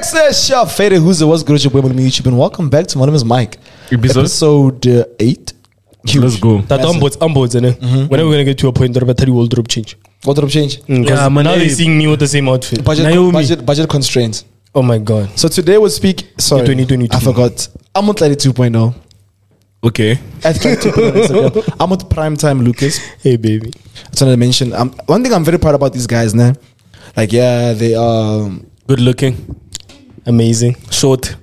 Ekse Shap Fede, who's the what's good with your YouTube, and welcome back to Malomes Mike. Episode 8. Huge. Let's go. That onboards, when are we gonna get to a point that Batari will drop change? What drop change? Yeah, man, now they're seeing me with the same outfit. Budget constraints. Oh my god. So today we'll speak. Sorry, 2022. I forgot. I'm on Tladi 2.0. Okay. At Tladi 2.0. I'm with Primetime Lucas. Hey baby. I just wanted to mention. One thing I'm very proud about these guys, man. Like, yeah, they are Good looking. Amazing. Short.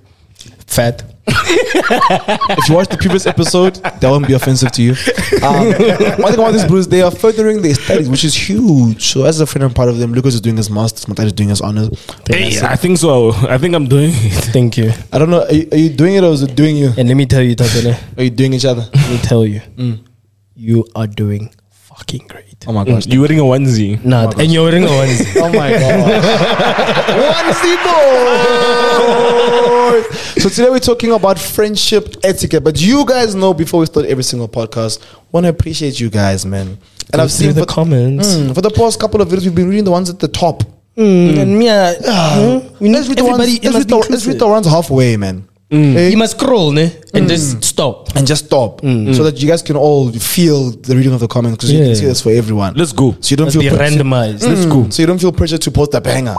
Fat. If you watch the previous episode, that won't be offensive to you. One thing about these bros, they are furthering their studies, which is huge. So as a friend, I'm part of them. Lucas is doing his masters, Matai is doing his honors. Hey, I think so. I think I'm doing it. Thank you. I don't know. Are you doing it or is it doing you? And let me tell you, Tatane. Are you doing each other? Let me tell you. You are doing fucking great. Oh my gosh. You wearing a onesie? Nah, and you're wearing a onesie. Oh my god. Onesie boy. So today we're talking about friendship etiquette. But you guys know, before we start every single podcast, want to appreciate you guys, man. And I've seen the comments. For the past couple of videos, we've been reading the ones at the top. And me, Let's read the ones halfway, man. You must scroll, ne? And just stop. And just stop. So that you guys can all feel the reading of the comments, because you can see this for everyone. Let's go. So you don't Must feel be randomized. Let's go. So you don't feel pressure to post a banger.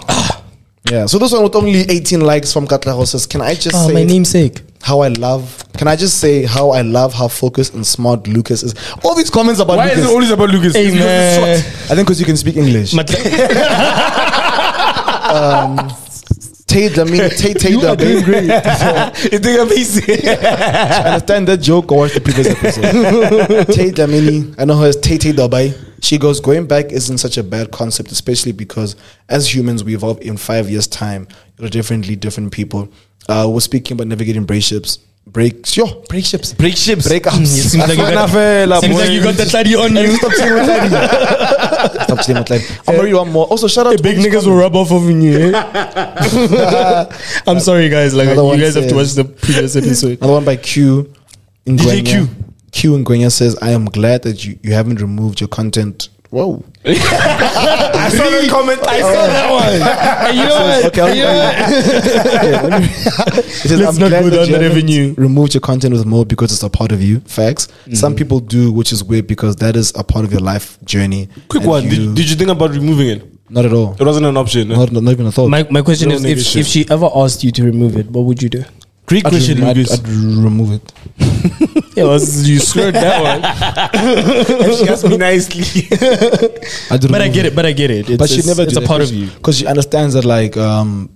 Yeah. So this one with only 18 likes from Katlaho says, can I just say my namesake. Can I just say how I love how focused and smart Lucas is? All these comments about Why Lucas. is it always about Lucas? Hey, man. I think because you can speak English. You are doing great. You're doing amazing. I understand that joke or watch the previous episode. Tay Damini, I know her as Tay Dabai. She goes, going back isn't such a bad concept, especially because as humans we evolve in 5 years' time. You're different people. We're speaking about navigating breakups. Breakups. Seems like you got the Tladi on you. Stop saying Tladi. I'm ready one more. Also, shout out to Big niggas will rub off of you. I'm sorry, guys. Like you guys have to watch the previous episode. Another one by Q. DJ Q. Q in Gwenya says, I am glad that you haven't removed your content. Whoa. I saw the comment. I saw that one. And you know what? It says, Let's not go down that avenue. Removed your content with mode because it's a part of you. Facts. Some people do, which is weird because that is a part of your life journey. Quick one. Did you think about removing it? Not at all. It wasn't an option. Not even a thought. My question is, if she ever asked you to remove it, what would you do? Great question, Lucas. I'd remove it. Yeah, you slurred that one. If she asked me nicely. But I get it. But she never. It's a part of you because she understands that, like, I'm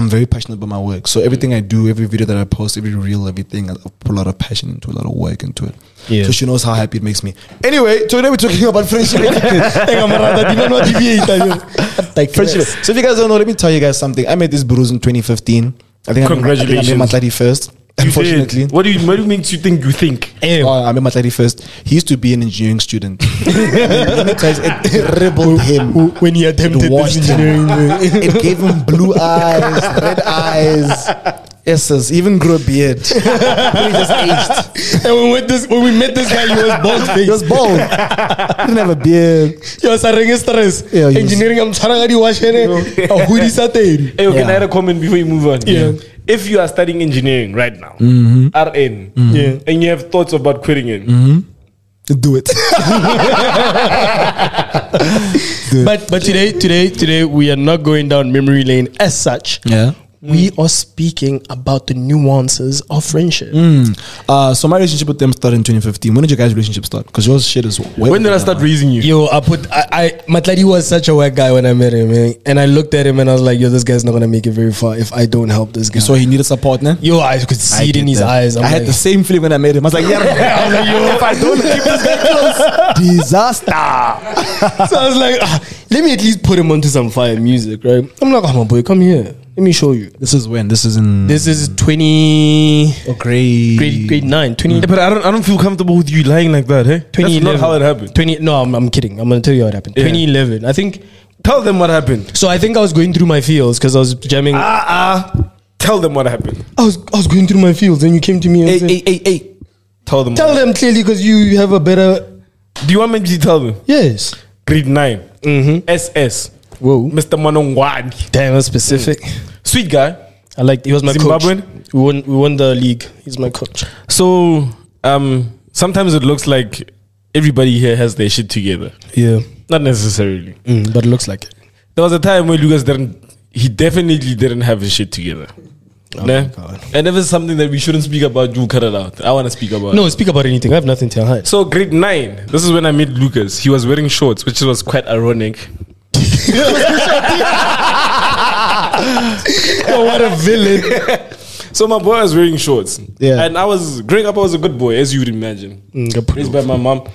very passionate about my work. So everything I do, every video that I post, every reel, everything, I put a lot of passion into, a lot of work into it. Yeah. So she knows how happy it makes me. Anyway, today we're talking about friendship. Friendship. So if you guys don't know, let me tell you guys something. I met this bros in 2015. I think Congratulations. I met my Tladi first. Unfortunately. What makes you think you think? I met my Tladi first. He used to be an engineering student. Let me tell you, it rebelled him. When he attempted this engineering. It gave him blue eyes, red eyes. Yes, even grew a beard. He just aged. And when we met this guy, he was bald face. He was bald. He didn't have a beard. He was having stress. Yeah, engineering, I'm trying to wash it. Hey, can I add a comment before you move on? Yeah. If you are studying engineering right now, RN, and you have thoughts about quitting it, do it. But today we are not going down memory lane as such. Yeah. We are speaking about the nuances of friendship. So my relationship with them started in 2015. When did your guys' relationship start? Because yours shit is way. When did I start raising you? Yo, Matladi was such a whack guy when I met him, man. And I looked at him and I was like, yo, this guy's not gonna make it very far if I don't help this guy. So he needed support, man. Yo, I could see it in his eyes. I had the same feeling when I met him. I was like, yeah, I was like, yo, if I don't keep this guy close, disaster. So I was like, let me at least put him onto some fire music, right? I'm like, oh my boy, come here. Let me show you. This is when? This is in... This is 20... Oh, grade 9. 20... Yeah, but I don't feel comfortable with you lying like that, hey? That's not how it happened. No, I'm kidding. I'm going to tell you how it happened. Yeah. 2011. I think... Tell them what happened. So I think I was going through my fields because I was jamming... Tell them what happened. I was going through my fields and you came to me and said... Hey. Tell them. Tell them clearly because you have a better... Do you want me to tell them? Yes. Grade 9. SS. Whoa. Mr. Manongwani. Damn, that's specific. Sweet guy. He was my Zimbabwean? coach. We won the league. He's my coach. So sometimes it looks like everybody here has their shit together. Yeah. Not necessarily. But it looks like it. There was a time when Lucas definitely didn't have his shit together. Oh Nah? my God. And if it's something that we shouldn't speak about, you cut it out. I want to speak about No, it. speak about anything. I have nothing to hide. So grade 9, this is when I met Lucas. He was wearing shorts, which was quite ironic. Oh, what a villain. So my boy was wearing shorts. Yeah. And growing up, I was a good boy, as you would imagine. Good Raised by my mom.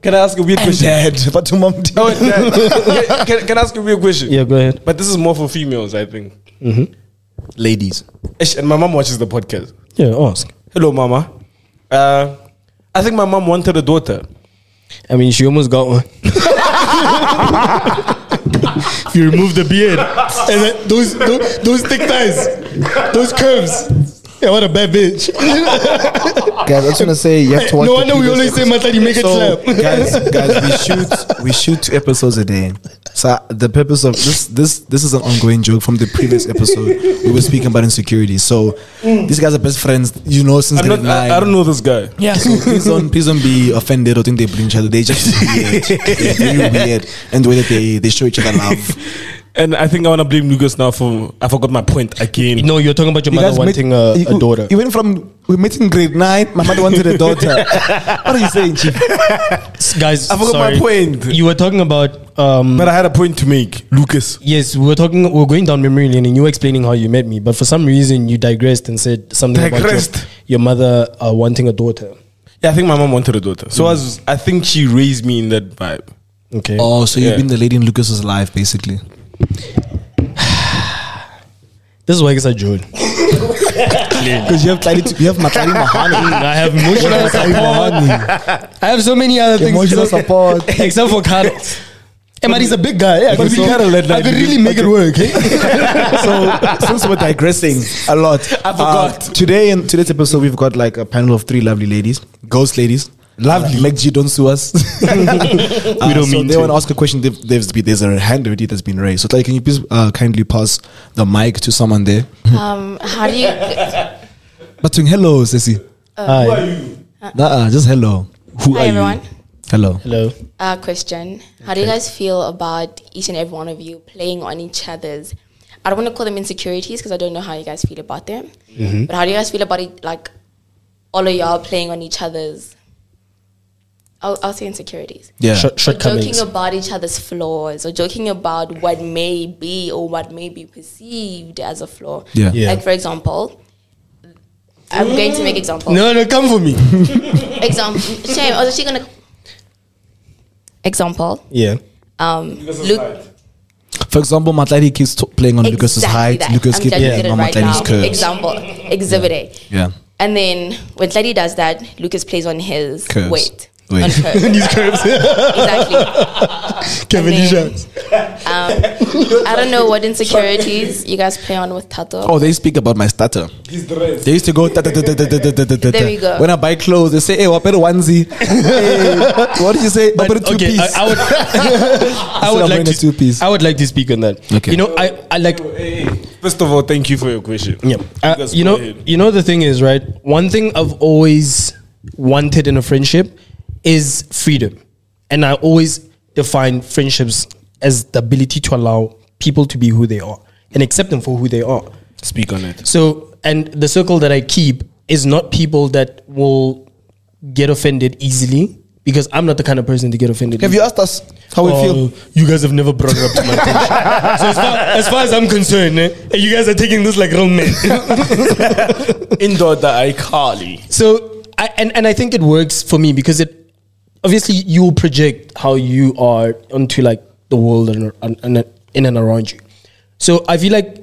Can I ask a weird question? Dad, but to mom. Oh, Dad. Can I ask a weird question? Yeah, go ahead. But this is more for females, I think. Ladies. And my mom watches the podcast. Yeah, ask. Hello, mama. I think my mom wanted a daughter. I mean, she almost got one. If you remove the beard and then those thick thighs, those curves. Yeah, what a bad bitch. Guys, I was gonna say you have to watch. No the wonder we previous always say Matadi make it So, slap. guys, we shoot 2 episodes a day. So the purpose of this is an ongoing joke from the previous episode. We were speaking about insecurity. So these guys are best friends, since grade 9. I don't know this guy. Yeah. So please don't be offended or think they bring each other. They just weird. They're very weird, and the way that they show each other love. And I think I want to blame Lucas now for I forgot my point again. No, you're talking about your mother wanting a daughter. You went from we met in grade 9. My mother wanted a daughter. What are you saying, Chief? Guys, I forgot my point. You were talking about But I had a point to make, Lucas. yes, we were going down memory lane and you were explaining how you met me, but for some reason you digressed and said something about your mother wanting a daughter. Yeah, I think my mom wanted a daughter. So I think she raised me in that vibe. Okay. Oh, so you've Yeah. been the lady in Lucas's life, basically. This is why I guess I joined. Because you have Matladi Mahani. I have emotional support. I have so many other things. Emotional support. Except for Carlos. But he's a big guy. Yeah, But we gotta let I that could really make it work. Eh? So since we're digressing a lot, I forgot. Today in today's episode, we've got like a panel of 3 lovely ladies, ghost ladies. Lovely. Meg G, don't sue us. We don't mean they to. want to ask a question. There's a hand already that's been raised. So, can you please kindly pass the mic to someone there? How do you? But saying hello, Ceci. Hi. Just hello. Who Hi are everyone. you? Hello. Hello. Question: how do you guys feel about each and every one of you playing on each other's? I don't want to call them insecurities because I don't know how you guys feel about them. But how do you guys feel about it? Like all of y'all playing on each other's. I'll say insecurities. Yeah. Or Shortcomings. joking about each other's flaws, or joking about what may be or what may be perceived as a flaw. Yeah. Yeah. Like for example, I'm going to make example. No, come for me. Example. Shame. I was actually gonna. Example. Yeah. Luke. For example, Matladi keeps playing on Lucas's height. that. Lucas I'm keeps judging playing it on right Matladi's now. curves. Example. Exhibit A. Yeah. And then when Tladi does that, Lucas plays on his Curves. weight. Weight. On curves. These curves. Exactly. Kevin And then- Isha. I don't know what insecurities you guys play on with Thato. Oh, they speak about my stutter. They used to go. There we go. When I buy clothes, they say, "Hey, what better onesie?" Hey, what did you say? What better two Okay, piece? I would I'm like wearing a two-piece. I would like to speak on that. Okay. You know, I like. First of all, thank you for your question. Yeah. Lucas, You go know, ahead. the thing is, right? One thing I've always wanted in a friendship is freedom. And I always define friendships as the ability to allow people to be who they are and accept them for who they are. Speak on it. So, and the circle that I keep is not people that will get offended easily, because I'm not the kind of person to get offended. Have you asked us how we feel? You guys have never brought it up to my attention. So as far as I'm concerned, you guys are taking this like real men. Indoor the iCarly. So I think it works for me because it obviously you will project how you are onto like the world and in and around you. So I feel like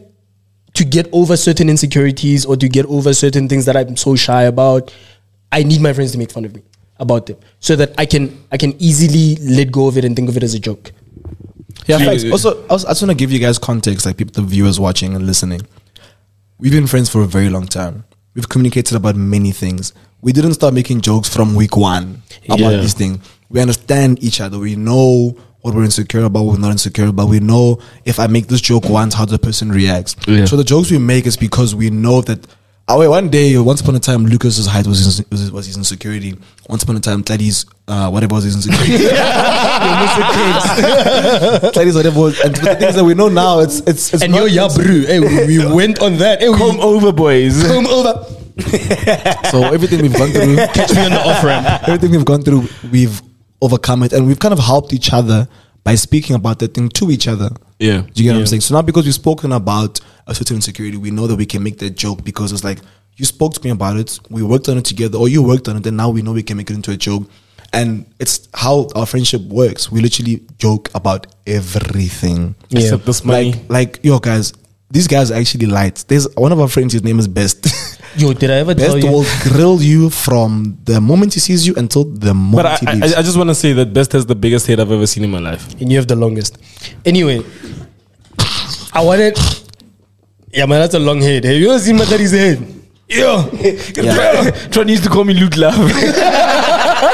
to get over certain insecurities or to get over certain things that I'm so shy about, I need my friends to make fun of me about them so that I can easily let go of it and think of it as a joke. Yeah, thanks. Also, I just want to give you guys context, like people, the viewers watching and listening. We've been friends for a very long time. We've communicated about many things. We didn't start making jokes from week 1 about Yeah. this thing. We understand each other. We know what we're insecure about, what we're not insecure about. We know if I make this joke once, how the person reacts. Yeah. So the jokes we make is because we know that. One day, once upon a time, Lucas's height was his insecurity. Once upon a time, Tladi's whatever was his insecurity. Tladi's whatever was, and the things that we know now, it's and yo, yeah, bro. Hey, we went on that. Hey, Come over, boys. Come over. So everything we've gone through, Catch me on the off ramp. everything we've gone through, we've overcome it, and we've kind of helped each other by speaking about that thing to each other. Yeah. Do you get what I'm saying? So now because we've spoken about a certain insecurity, we know that we can make that joke because it's like, you spoke to me about it, we worked on it together, or you worked on it, and now we know we can make it into a joke. And it's how our friendship works. We literally joke about everything. Yeah. Except this money. Like, yo guys, these guys are actually lights. There's one of our friends, his name is Best. Yo, did I ever tell Best you? will grill you from the moment he sees you until the moment But he leaves. I just want to say that Best has the biggest head I've ever seen in my life. And you have the longest. Anyway, I wanted. Yeah, man, that's a long head. Have you ever seen my daddy's head? Yeah. Tron used to call me Luke Love.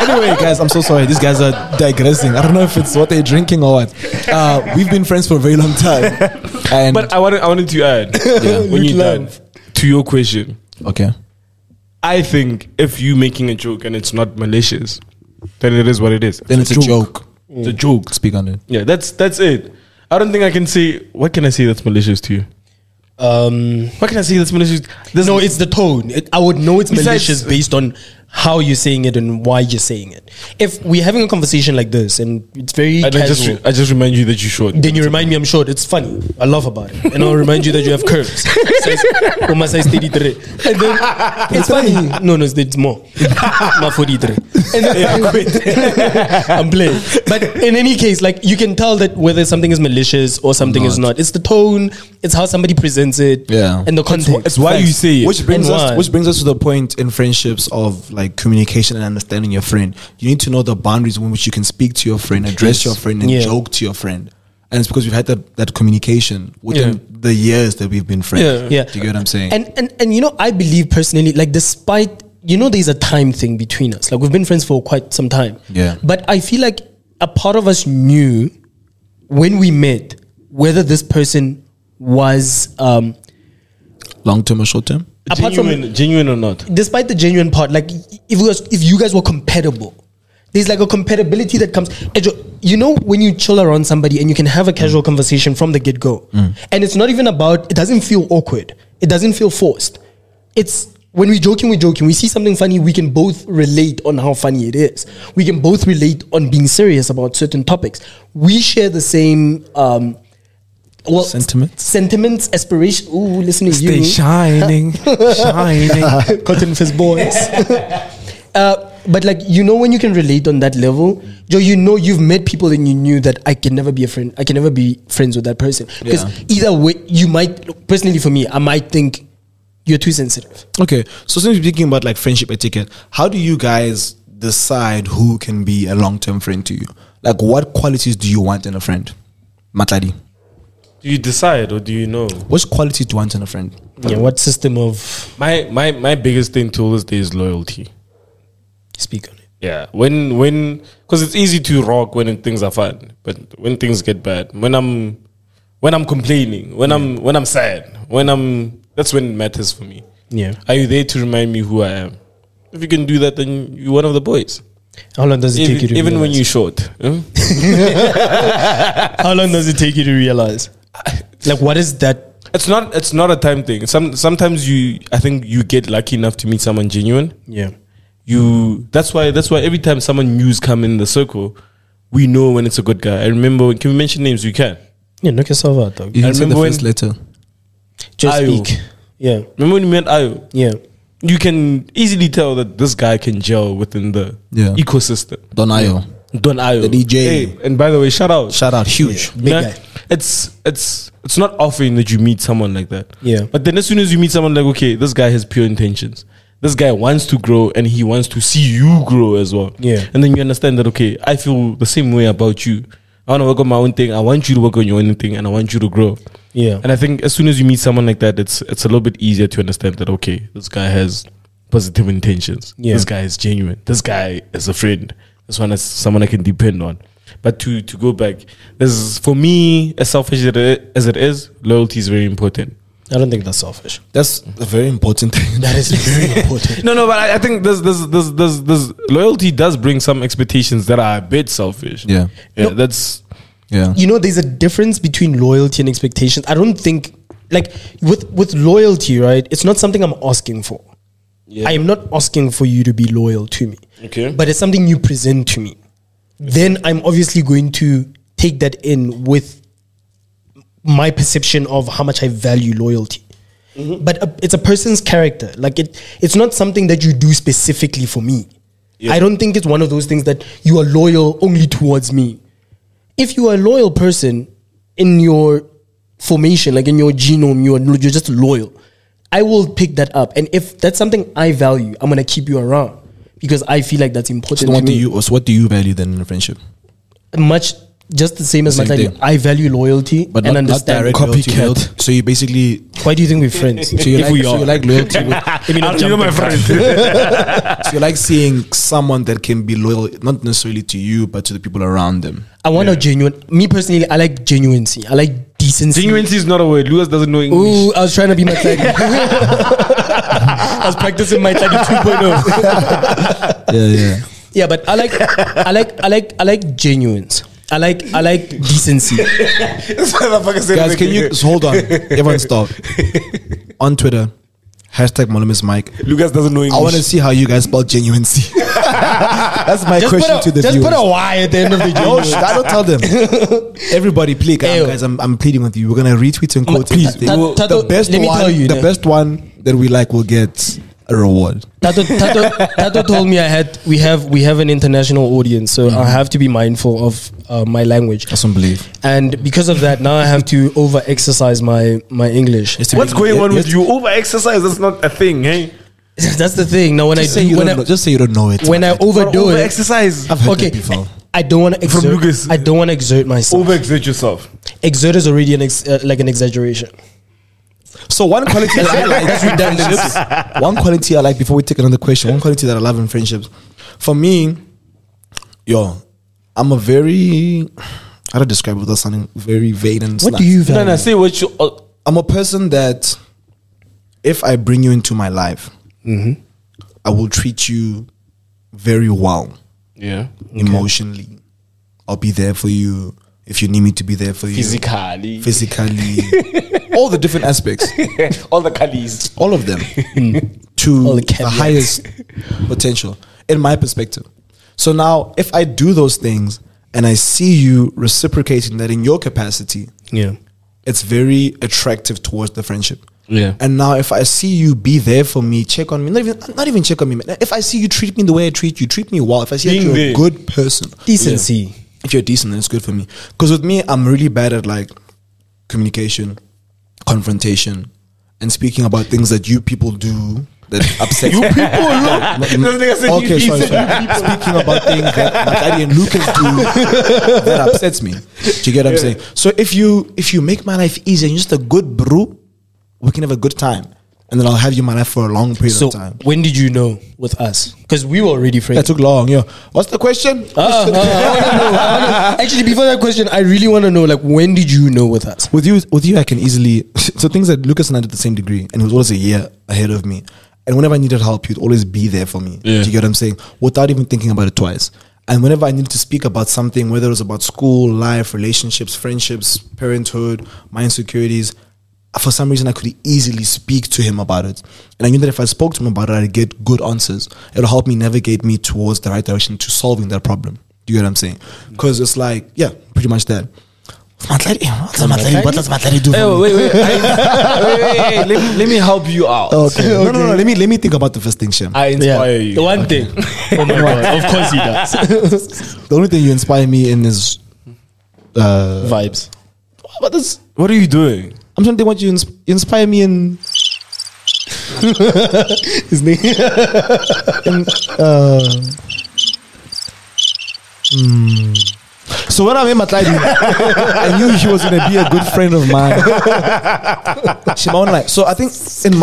Anyway, guys, I'm so sorry. These guys are digressing. I don't know if it's what they're drinking or what. We've been friends for a very long time. And But I wanted to add, when you're done, to your question, okay. I think if you making a joke and it's not malicious, then it is what it is. Then it's a joke. It's a joke. Speak on it. Yeah, that's it. I don't think I can say, what can I say that's malicious to you? What can I say that's malicious? No, it's the tone. I would know it's Besides- malicious based on how you're saying it and why you're saying it. If we're having a conversation like this and it's very I casual, just remind you that you're short. then you remind me I'm short. It's funny. I laugh about it. And I'll remind you that you have curves. My size 33. And then it's funny. No, it's more. My 43. And then I'm playing. But in any case, like you can tell that whether something is malicious or something is not. It's the tone. It's how somebody presents it. Yeah. And the context. It's why you say it. Which brings And us why? which brings us to the point in friendships of like communication and understanding your friend. You need to know the boundaries in which you can speak to your friend, address your friend, and Yeah. joke to your friend. And it's because we've had that communication within the years that we've been friends. Yeah. Do you get what I'm saying? And you know, I believe personally, like despite, you know, there's a time thing between us. Like we've been friends for quite some time. Yeah. But I feel like a part of us knew when we met whether this person was Long term or short term? apart from Genuine or not? despite the genuine part, like if you guys were compatible, there's like a compatibility that comes. You know, when you chill around somebody and you can have a casual conversation from the get go, and it's not even about. It doesn't feel awkward. It doesn't feel forced. It's when we're joking. We see something funny. We can both relate on how funny it is. We can both relate on being serious about certain topics. We share the same. Sentiments, aspiration. Ooh, listen to you. shining, shining. Cotton Fizz boys. But like, you know, when you can relate on that level, Joe, you know, you've met people and you knew that I can never be a friend. I can never be friends with that person. Because either way, you might, personally for me, I might think you're too sensitive. Okay. So since we're speaking about like friendship etiquette, how do you guys decide who can be a long term friend to you? Like what qualities do you want in a friend? Matladi. Do you decide or do you know? Which qualities do you want in a friend? Yeah, what system of My biggest thing to this day is loyalty. speak on it? Yeah, when because it's easy to rock when things are fun, but when things get bad, when I'm complaining, when I'm sad, that's when it matters for me. Yeah. Are you there to remind me who I am? If you can do that, then you're one of the boys. How long does it take you to Even when realize? you're short. How long does it take you to realize? Like, what is that? It's not a time thing. Sometimes I think you get lucky enough to meet someone genuine. Yeah. That's why every time someone news come in the circle, we know when it's a good guy. I remember, can we mention names? We can. Yeah, knock yourself out, dog. You I can say the remember first letter. Just Ayo. speak. Yeah. Remember when we met Ayo? Yeah. You can easily tell that this guy can gel within the ecosystem. Don Ayo. Don Ayo. The DJ. Hey, and by the way, shout out. Shout out, huge. Big guy. It's not often that you meet someone like that. Yeah. But then as soon as you meet someone like, okay, this guy has pure intentions. This guy wants to grow and he wants to see you grow as well. Yeah. And then you understand that, okay, I feel the same way about you. I want to work on my own thing. I want you to work on your own thing and I want you to grow. Yeah. And I think as soon as you meet someone like that, it's a little bit easier to understand that, okay, this guy has positive intentions. Yeah. This guy is genuine. This guy is a friend. This one is someone I can depend on. But to go back, for me, as selfish as it is, loyalty is very important. I don't think that's selfish. That's a very important thing. That is very important. No, but I think there's loyalty does bring some expectations that are a bit selfish. Yeah. Yeah, that's Yeah. You know, there's a difference between loyalty and expectations. I don't think, like, with loyalty, right? It's not something I'm asking for. Yeah. I am not asking for you to be loyal to me. Okay. But it's something you present to me. Then I'm obviously going to take that in with my perception of how much I value loyalty. But it's a person's character. Like, it's not something that you do specifically for me. Yeah. I don't think it's one of those things that you are loyal only towards me. If you are a loyal person in your formation, like in your genome, you're just loyal. I will pick that up. And if that's something I value, I'm going to keep you around because I feel like that's important to me. So what do you value then in a friendship? Much, just the same as Same my thing. I value loyalty But and not understand. direct loyalty. Loyalty. So you basically, Why do you think we're friends? so you like loyalty. With, Let me not you're jump my in. friend. so you like seeing someone that can be loyal, not necessarily to you, but to the people around them. I want a genuine. Me personally, I like genuinency. I like decency. Genuinity is not a word. Lucas doesn't know English. Ooh, I was trying to be my Tladi. I was practicing my Tladi 2.0. Yeah. Yeah, but I like genuines. I like decency. Guys, can you hold on? Everyone stop. On Twitter, #Malomes Mike. Lucas doesn't know English. I want to see how you guys spell genuinency. That's my question to the just viewers. put a Y at the end of the No, genuine. I don't tell them. Everybody, please, Ew. guys, I'm pleading with you. We're gonna retweet and quote Please, this thing. Thato, The best let me one, tell you, the best one that we like will get a reward. Tato told me we have an international audience, so I have to be mindful of my language. That's unbelievable. And because of that, now I have to over exercise my English. What's going on with you? Over exercise, that's not a thing, hey? That's the thing. Now Just say you don't know it. when I overdo Over it, exercise. I've heard okay, that before. I don't want to exert. Lucas. I don't want to exert myself. Overexert yourself. Exert is already like an exaggeration. So one quality that I like in friendships, one quality I like before we take another question, one quality that I love in friendships, for me, I'm a very, how to describe it without sounding very vain and What snide. do you value? No, say what you. I'm a person that if I bring you into my life, I will treat you very well Yeah. emotionally. I'll be there for you if you need me to be there for you. Physically. All the different aspects. All the collies. All of them to All the the caveats. highest potential in my perspective. So now if I do those things and I see you reciprocating that in your capacity, Yeah. it's very attractive towards the friendship. Yeah. And now if I see you be there for me, check on me, not even check on me, man. If I see you treat me the way I treat you, treat me well. If I see that Being you're there. a good person, Decency. if you're decent, then it's good for me. Because with me, I'm really bad at like communication, confrontation, and speaking about things that you people do that upset you people. Okay, sorry. Speaking about things that Tladi and Lucas do that upsets me. Do you get what I'm saying? So if you make my life easy and you're just a good bro, we can have a good time, and then I'll have you in my life for a long period So of time. when did you know with us? Because we were already friends. That took long. Yeah. What's the question? I wanna know. Actually, before that question, I really want to know, like, when did you know with us? With you, I can easily. So things that Lucas and I did the same degree, and he was always a year ahead of me. And whenever I needed help, he'd always be there for me. Yeah. Do you get what I'm saying? Without even thinking about it twice. And whenever I needed to speak about something, whether it was about school, life, relationships, friendships, parenthood, my insecurities, for some reason I could easily speak to him about it. And I knew that if I spoke to him about it, I'd get good answers. It'll help me navigate me towards the right direction to solving that problem. Do you get what I'm saying? Because it's like, yeah, pretty much that. What does Tladi do for me? Wait. Let me help you out. Okay. No. Let me think about the first thing, Shem. I inspire you. The one thing. Oh my god! Of course he does. The only thing you inspire me in is Vibes. what is? What are you doing? I'm trying to think what you inspire me in. His name. So when I met Tladi, I knew he was gonna be a good friend of mine. So I think in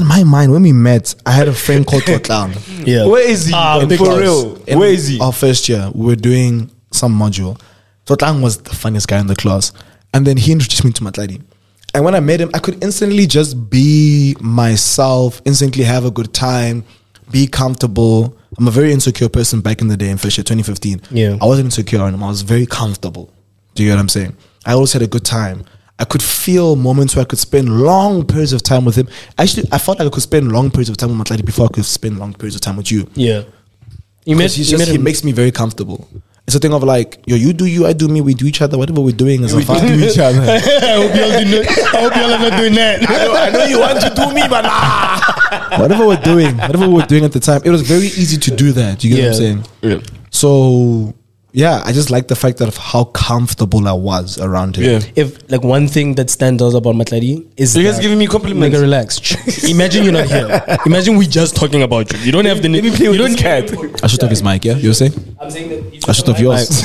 my mind when we met, I had a friend called Clown. Yeah. Where is he? Ah, for because real. Where is he? Our first year, we were doing some module. So Tlang was the funniest guy in the class. And then he introduced me to Tladi. And when I met him, I could instantly just be myself, instantly have a good time, be comfortable. I'm a very insecure person back in the day in Fisher 2015. Yeah. I wasn't insecure on him. I was very comfortable. Do you get what I'm saying? I always had a good time. I could feel moments where I could spend long periods of time with him. Actually, I felt like I could spend long periods of time with Tladi before I could spend long periods of time with you. Yeah. He makes me very comfortable. It's a thing of like, yo, you do you, I do me, we do each other, whatever we're doing is fun. do each other. I hope y'all are not doing that. I know you want to do me, but nah. whatever we're doing at the time, it was very easy to do that. You get what I'm saying? Yeah. So yeah, I just like the fact of how comfortable I was around him. Yeah. If like one thing that stands out about Tladi is You guys that- giving me compliments. Nigga, relax. Imagine you're not here. Imagine we just talking about you. You don't have the. Let me play with this cat. I should off his mic, yeah? You were saying? I'm saying that. I should off yours.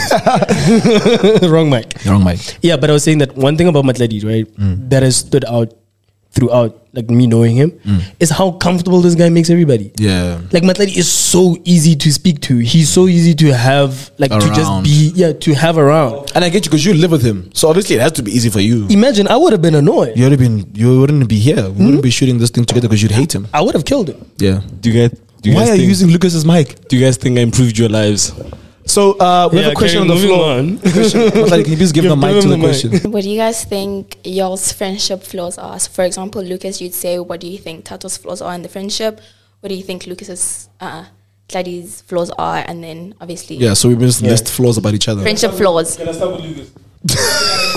Wrong mic. Wrong mic. Yeah, but I was saying that one thing about Tladi, right, that has stood out throughout, like me knowing him, is how comfortable this guy makes everybody. Yeah. Like Tladi is so easy to speak to. He's so easy to have, like to just Around. be, to have around. And I get you because you live with him. So obviously it has to be easy for you. Imagine I would have been annoyed. You wouldn't be here. We wouldn't be shooting this thing together because you'd hate him. I would have killed him. Yeah. Why Why are you using Lucas's mic? Do you guys think I improved your lives? So we have a question on the floor. Tladi, can you please give the mic to the question? What do you guys think y'all's friendship flaws are? So for example, Lucas, you'd say, what do you think Thato's flaws are in the friendship? What do you think Lucas's, Tladi's flaws are? And then obviously, Yeah, so we just list flaws about each other. friendship flaws. Can I start with Lucas?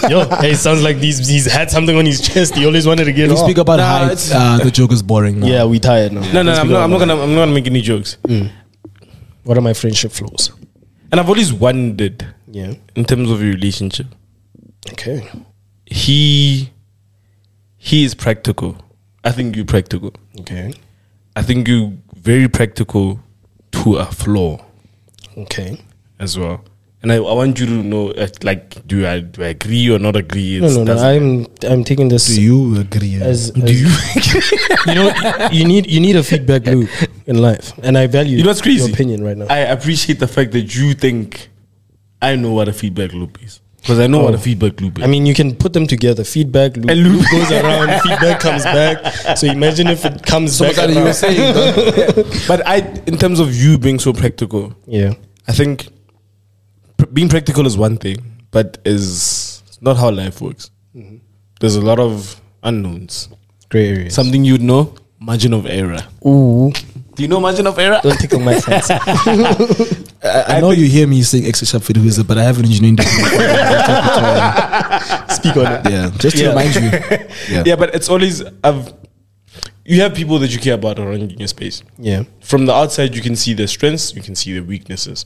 Yo, hey, sounds like he's had something on his chest. He always wanted to get We off. speak about height. The joke is boring now. Yeah, we tired now. No, I'm not gonna make any jokes. What are my friendship flaws? And I've always wondered, Yeah. in terms of your relationship, Okay. he is practical. I think you're practical. Okay. I think you're very practical to a flaw Okay. as well. And I want you to know, like, do I agree or not agree? No. I'm taking this. Do you agree? As you know, you need a feedback loop in life, and I value You know what's crazy? your opinion right now. I appreciate the fact that you think I know what a feedback loop is. Because I know what a feedback loop is. I mean, you can put them together. Feedback loop, And loop. goes around, feedback comes back. So imagine if it comes back. What you were around. saying? But in terms of you being so practical, Yeah. I think being practical is one thing, but is not how life works. There's a lot of unknowns. Gray areas. Something you'd know, margin of error. Ooh. Do you know margin of error? Don't tickle my fancy. I know you hear me saying Ekse Shap Fede, who but I have an engineering degree. Speak on it. Yeah, just to remind you. Yeah, but it's always you have people that you care about around in your space. Yeah. From the outside, you can see their strengths, you can see their weaknesses.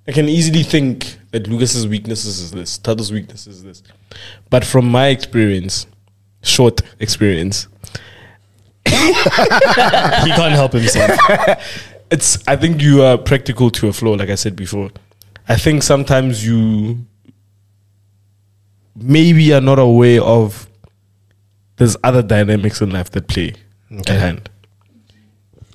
I can easily think that Lucas's weaknesses is this, Thato's weakness is this. But from my experience, short experience, He can't help himself. I think you are practical to a flaw, like I said before. I think sometimes you maybe are not aware of there's other dynamics in life that play at hand.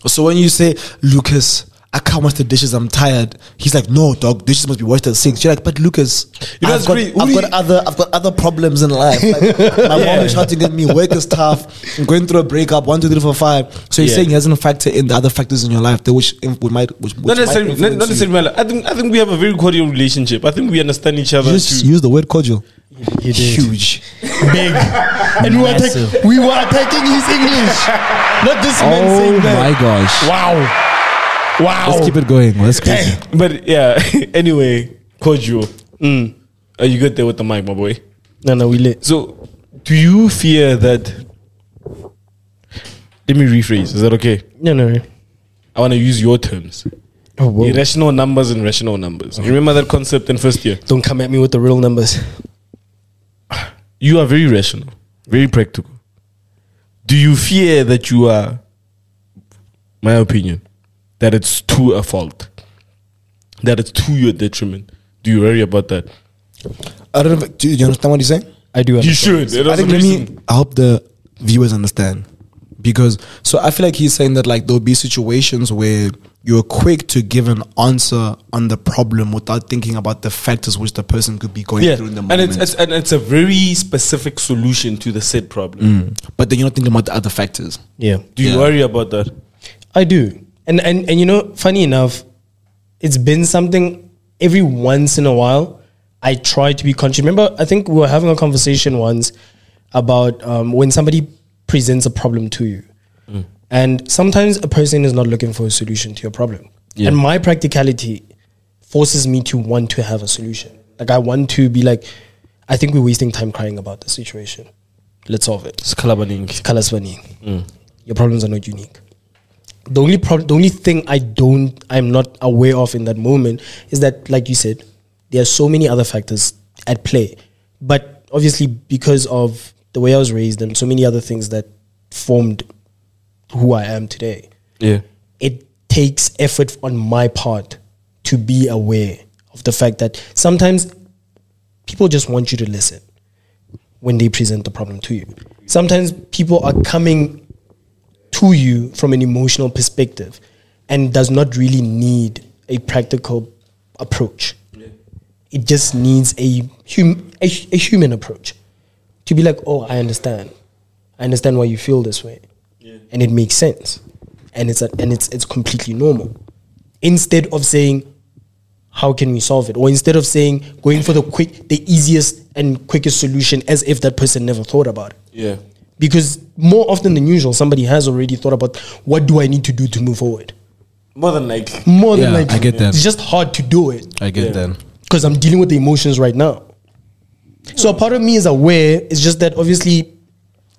So when you say, Lucas, I can't wash the dishes, I'm tired. He's like, no, dog, dishes must be washed at 6. You're like, but Lucas, You know, I've got other problems in life. Like, my mom is shouting at me, work is tough, I'm going through a breakup, 1, 2, 3, 4, 5. So you're saying he hasn't factored in the other factors in your life that which might Not necessarily. I think we have a very cordial relationship. I think we understand each other. Just use the word cordial. He did. Huge. Big. And we were attacking his English. Not this man Oh saying that. my gosh. Wow. Let's keep it going. That's crazy. But yeah, anyway, cordial. Are you good there with the mic, my boy? No, we lit. So, do you fear that? Let me rephrase. Is that okay? No. I want to use your terms. Oh, whoa. Irrational numbers and rational numbers. You remember that concept in first year? Don't come at me with the real numbers. You are very rational, very practical. Do you fear that you are, my opinion, that it's to a fault, that it's to your detriment? Do you worry about that? I don't know. Do you understand what he's saying? I do You understand. should. I think I hope the viewers understand. Because so I feel like he's saying that like there'll be situations where you're quick to give an answer on the problem without thinking about the factors which the person could be going through in the moment. And it's a very specific solution to the said problem. But then you're not thinking about the other factors. Yeah. Do you worry about that? I do. And you know, funny enough, it's been something every once in a while I try to be conscious. Remember, I think we were having a conversation once about when somebody presents a problem to you. And sometimes a person is not looking for a solution to your problem. And my practicality forces me to want to have a solution. Like I want to be like, I think we're wasting time crying about the situation. Let's solve it. It's kalabaning. Your problems are not unique. The only thing I'm not aware of in that moment is that, like you said, there are so many other factors at play. But obviously because of the way I was raised and so many other things that formed who I am today. Yeah. It takes effort on my part to be aware of the fact that sometimes people just want you to listen when they present the problem to you. Sometimes people are coming to you from an emotional perspective and does not really need a practical approach. It just needs a human approach to be like, oh, I understand why you feel this way. And it makes sense, and it's completely normal. Instead of saying, "How can we solve it?" or instead of saying, going for the easiest and quickest solution, as if that person never thought about it. Yeah. Because more often than usual, somebody has already thought about what do I need to do to move forward. More than likely. I get that. It's just hard to do it. I get that. Because I'm dealing with the emotions right now. So a part of me is aware. It's just that obviously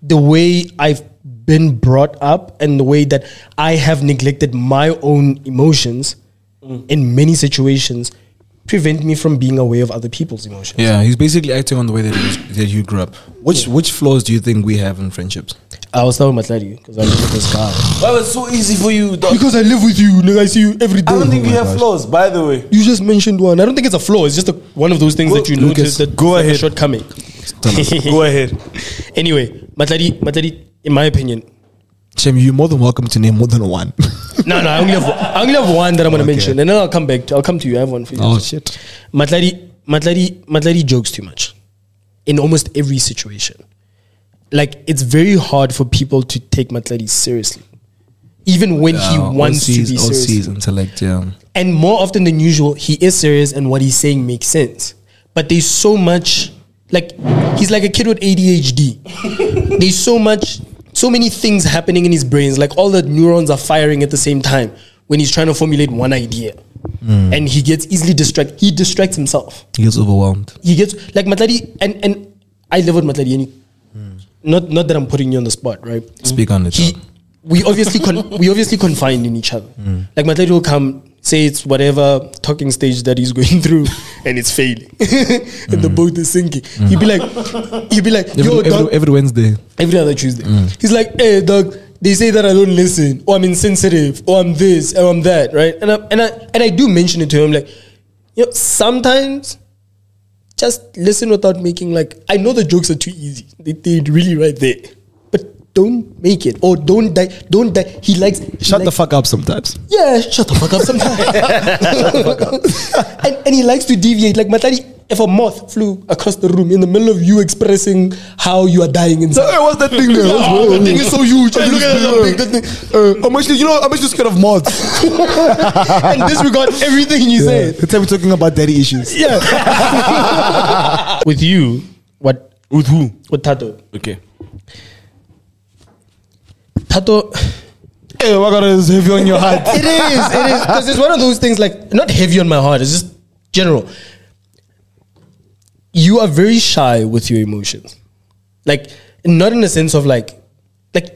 the way I've been brought up and the way that I have neglected my own emotions in many situations prevent me from being aware of other people's emotions. Yeah, he's basically acting on the way that you grew up. Which flaws do you think we have in friendships? I was talking about Tladi because I live with this guy. Why was it so easy for you, dog? Because I live with you, nigga. I see you every day. I don't think you have flaws, by the way. You just mentioned one. I don't think it's a flaw. It's just one of those things that you notice that go ahead. a shortcoming. Go ahead. Anyway, Tladi, in my opinion, Shem, you're more than welcome to name more than one. No, I only have one that I'm gonna mention, and then I'll come to you. I have one for you. Oh shit. Tladi jokes too much in almost every situation. Like, it's very hard for people to take Tladi seriously, even when he wants to be serious. OC's intellect, yeah. And more often than usual, he is serious, and what he's saying makes sense. But there's so much, like, he's like a kid with ADHD. There's so many things happening in his brains, like all the neurons are firing at the same time when he's trying to formulate one idea. And he gets easily distracted. He distracts himself. He gets overwhelmed. He gets, like, Tladi, and I live with Tladi, and not that I'm putting you on the spot, right? Speak on it. We obviously confide in each other. Like, Tladi will come, say it's whatever talking stage that he's going through, and it's failing, and the boat is sinking. He'd be like, yo, dog, every Wednesday, every other Tuesday. He's like, hey, dog, they say that I don't listen, or I'm insensitive, or I'm this, or I'm that, right? And I do mention it to him, like, you know, sometimes just listen without making, like, I know the jokes are too easy. They're really right there. But don't make it. Or don't die. He likes... Shut the fuck up sometimes. Yeah, shut the fuck up sometimes. Shut the fuck up. And he likes to deviate. Like, Tladi, if a moth flew across the room in the middle of you expressing how you are dying inside. Hey, what's that thing there? That thing is so huge. Look at that thing. I'm actually scared of moths. And disregard everything you say. That's how we're talking about daddy issues. Yeah. With you, what? With who? With Thato. Okay. Thato. Hey, what God is heavy on your heart? It is. Because it's one of those things, like, not heavy on my heart. It's just general. You are very shy with your emotions. Like, not in the sense of like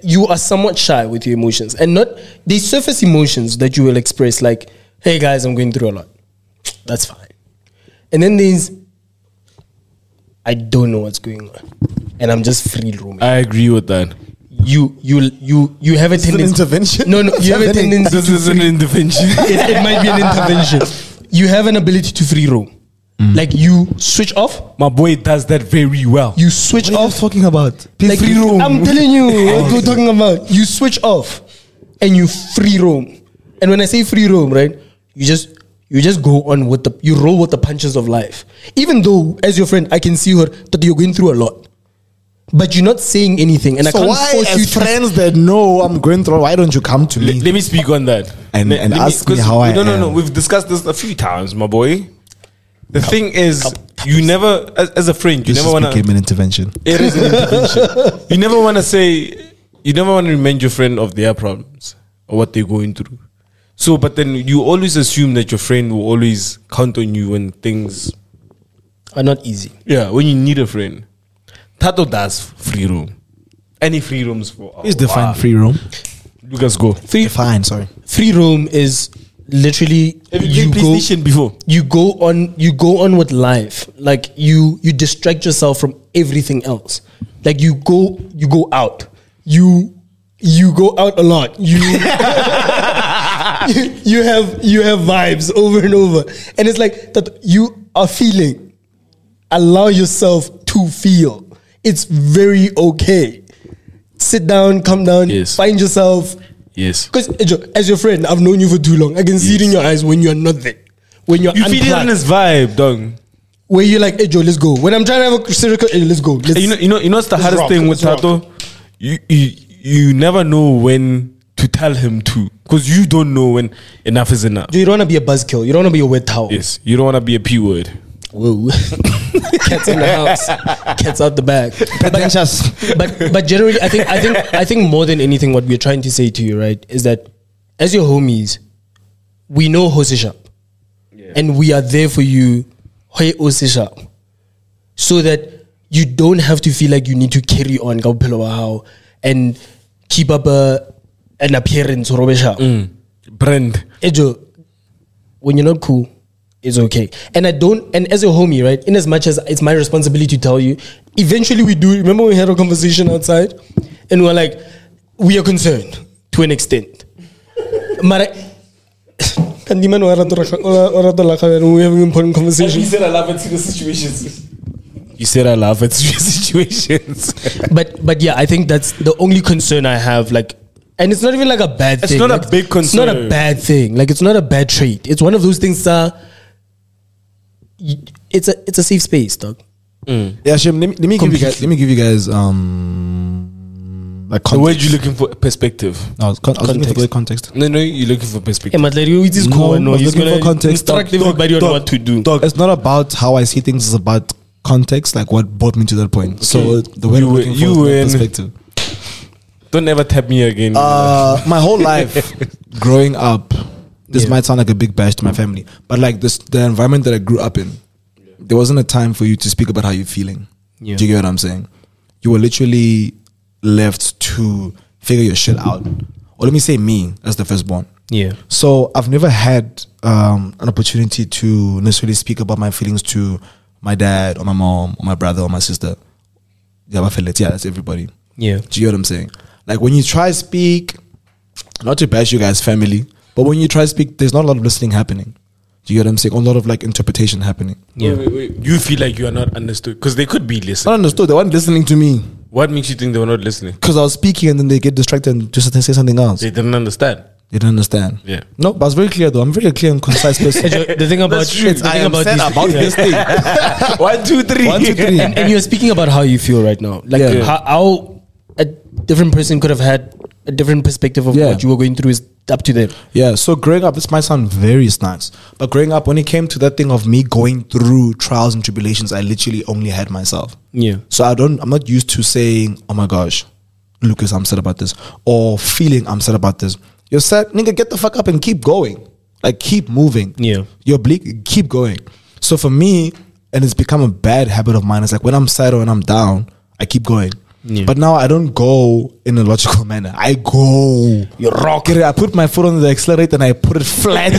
you are somewhat shy with your emotions. And not, these surface emotions that you will express, like, hey guys, I'm going through a lot. That's fine. And then there's, I don't know what's going on, and I'm just free roaming. I agree with that. You have a tendency. An intervention? No, you have a tendency. This is an intervention. It might be an intervention. You have an ability to free roam. Like you switch off. My boy does that very well. You switch What are you off. talking about? Like, Free roam. I'm telling you what we're talking about. You switch off and you free roam. And when I say free roam, right, you just go on with you roll with the punches of life. Even though, as your friend, I can see her that you're going through a lot, but you're not saying anything. And I So can't why, force you as to. friends that know I'm going through, why don't you come to me? Let me speak on that And ask me 'cause how I No, am. we've discussed this a few times, my boy. The thing is, you never, as a friend, you This never just want to. became an intervention. It is an intervention. You never want to say, you never want to remind your friend of their problems or what they're going through. So, but then you always assume that your friend will always count on you when things Are not easy. Yeah, when you need a friend. Thato does free room. Any free rooms for Please define free roam. Lucas, go. Define, sorry. Free roam is literally Have you played PlayStation before? you go on with life. Like you distract yourself from everything else. Like you go out. You go out a lot. You have vibes over and over. And it's like that you are feeling. Allow yourself to feel. It's very okay. Sit down, calm down, Yes. find yourself. Yes. Because as your friend, I've known you for too long. I can see it in your eyes when you're not there. When you're You feel it in unplugged. this vibe, dog. Where you're like, hey Joe, let's go. When I'm trying to have a circle, hey, let's go. Let's, You know what's the let's hardest rock, thing with let's rock. Thato? You never know when to tell him to, because you don't know when enough is enough. You don't want to be a buzzkill. You don't want to be a wet towel. Yes, you don't want to be a P word. Whoa. Cats in the house. Cats out the bag. Pretentious. But generally, I think more than anything, what we're trying to say to you, right, is that as your homies, we know Ekse Shap, and we are there for you, Ekse Shap, so that you don't have to feel like you need to carry on and keep up an appearance or Brand. Ejo, when you're not cool, it's okay. And as a homie, right, in as much as it's my responsibility to tell you, eventually we do. Remember we had a conversation outside and we were like, we are concerned to an extent. Mara, we're having important conversations. said I laugh at serious situations. You said I laugh at serious situations. But yeah, I think that's the only concern I have. Like, and it's not even like a bad thing. It's not a Like, big concern. It's not a bad thing. Like, it's not a bad trait. It's one of those things that it's a safe space, dog. Yeah, Shem, let me give you guys like The word context. you're looking for perspective. I was looking for the context. No, you're looking for Yeah, perspective. but like, it is cool. No, I was he's looking gonna for context. instruct everybody on what to do. Dog, it's not about how I see things. It's about context, like what brought me to that point. So the way You I'm looking win. for You is win. perspective. Don't ever tap me again. My whole life, growing up, this might sound like a big bash to my family, but like the environment that I grew up in, there wasn't a time for you to speak about how you're feeling. Yeah. Do you get what I'm saying? You were literally left to figure your shit out. Or let me say me as the firstborn. Yeah. So I've never had an opportunity to necessarily speak about my feelings to my dad or my mom or my brother or my sister. Yeah, that's everybody. Yeah. Do you get what I'm saying? Like when you try to speak, not to bash you guys' family, but when you try to speak, there's not a lot of listening happening. Do you get what I'm saying? A lot of like interpretation happening. Yeah. Wait. You feel like you are not understood because they could be I listening. understood. They weren't listening to me What makes you think they were not listening? because I was speaking and then they get distracted and just say something else. They didn't understand. They didn't understand. Yeah. No, but I was very clear though. I'm a very clear and concise person. The thing about That's true. the thing I am about sad this- about this thing. 1, 2, 3. 1, 2, 3. and you're speaking about how you feel right now, like Yeah. how a different person could have had a different perspective of Yeah. what you were going through is up to them. Yeah, so growing up, this might sound very nice, but growing up, when it came to that thing of me going through trials and tribulations, I literally only had myself. Yeah. So I'm not used to saying, oh my gosh, Lucas, I'm sad about this, or feeling I'm sad about this. You're sad, nigga, get the fuck up and keep going. Like, keep moving. Yeah. You're bleak, keep going. So for me, and it's become a bad habit of mine, it's like when I'm sad or when I'm down, I keep going. Yeah. But now I don't go in a logical manner. I go. You rock. I put my foot on the accelerator and I put it flat.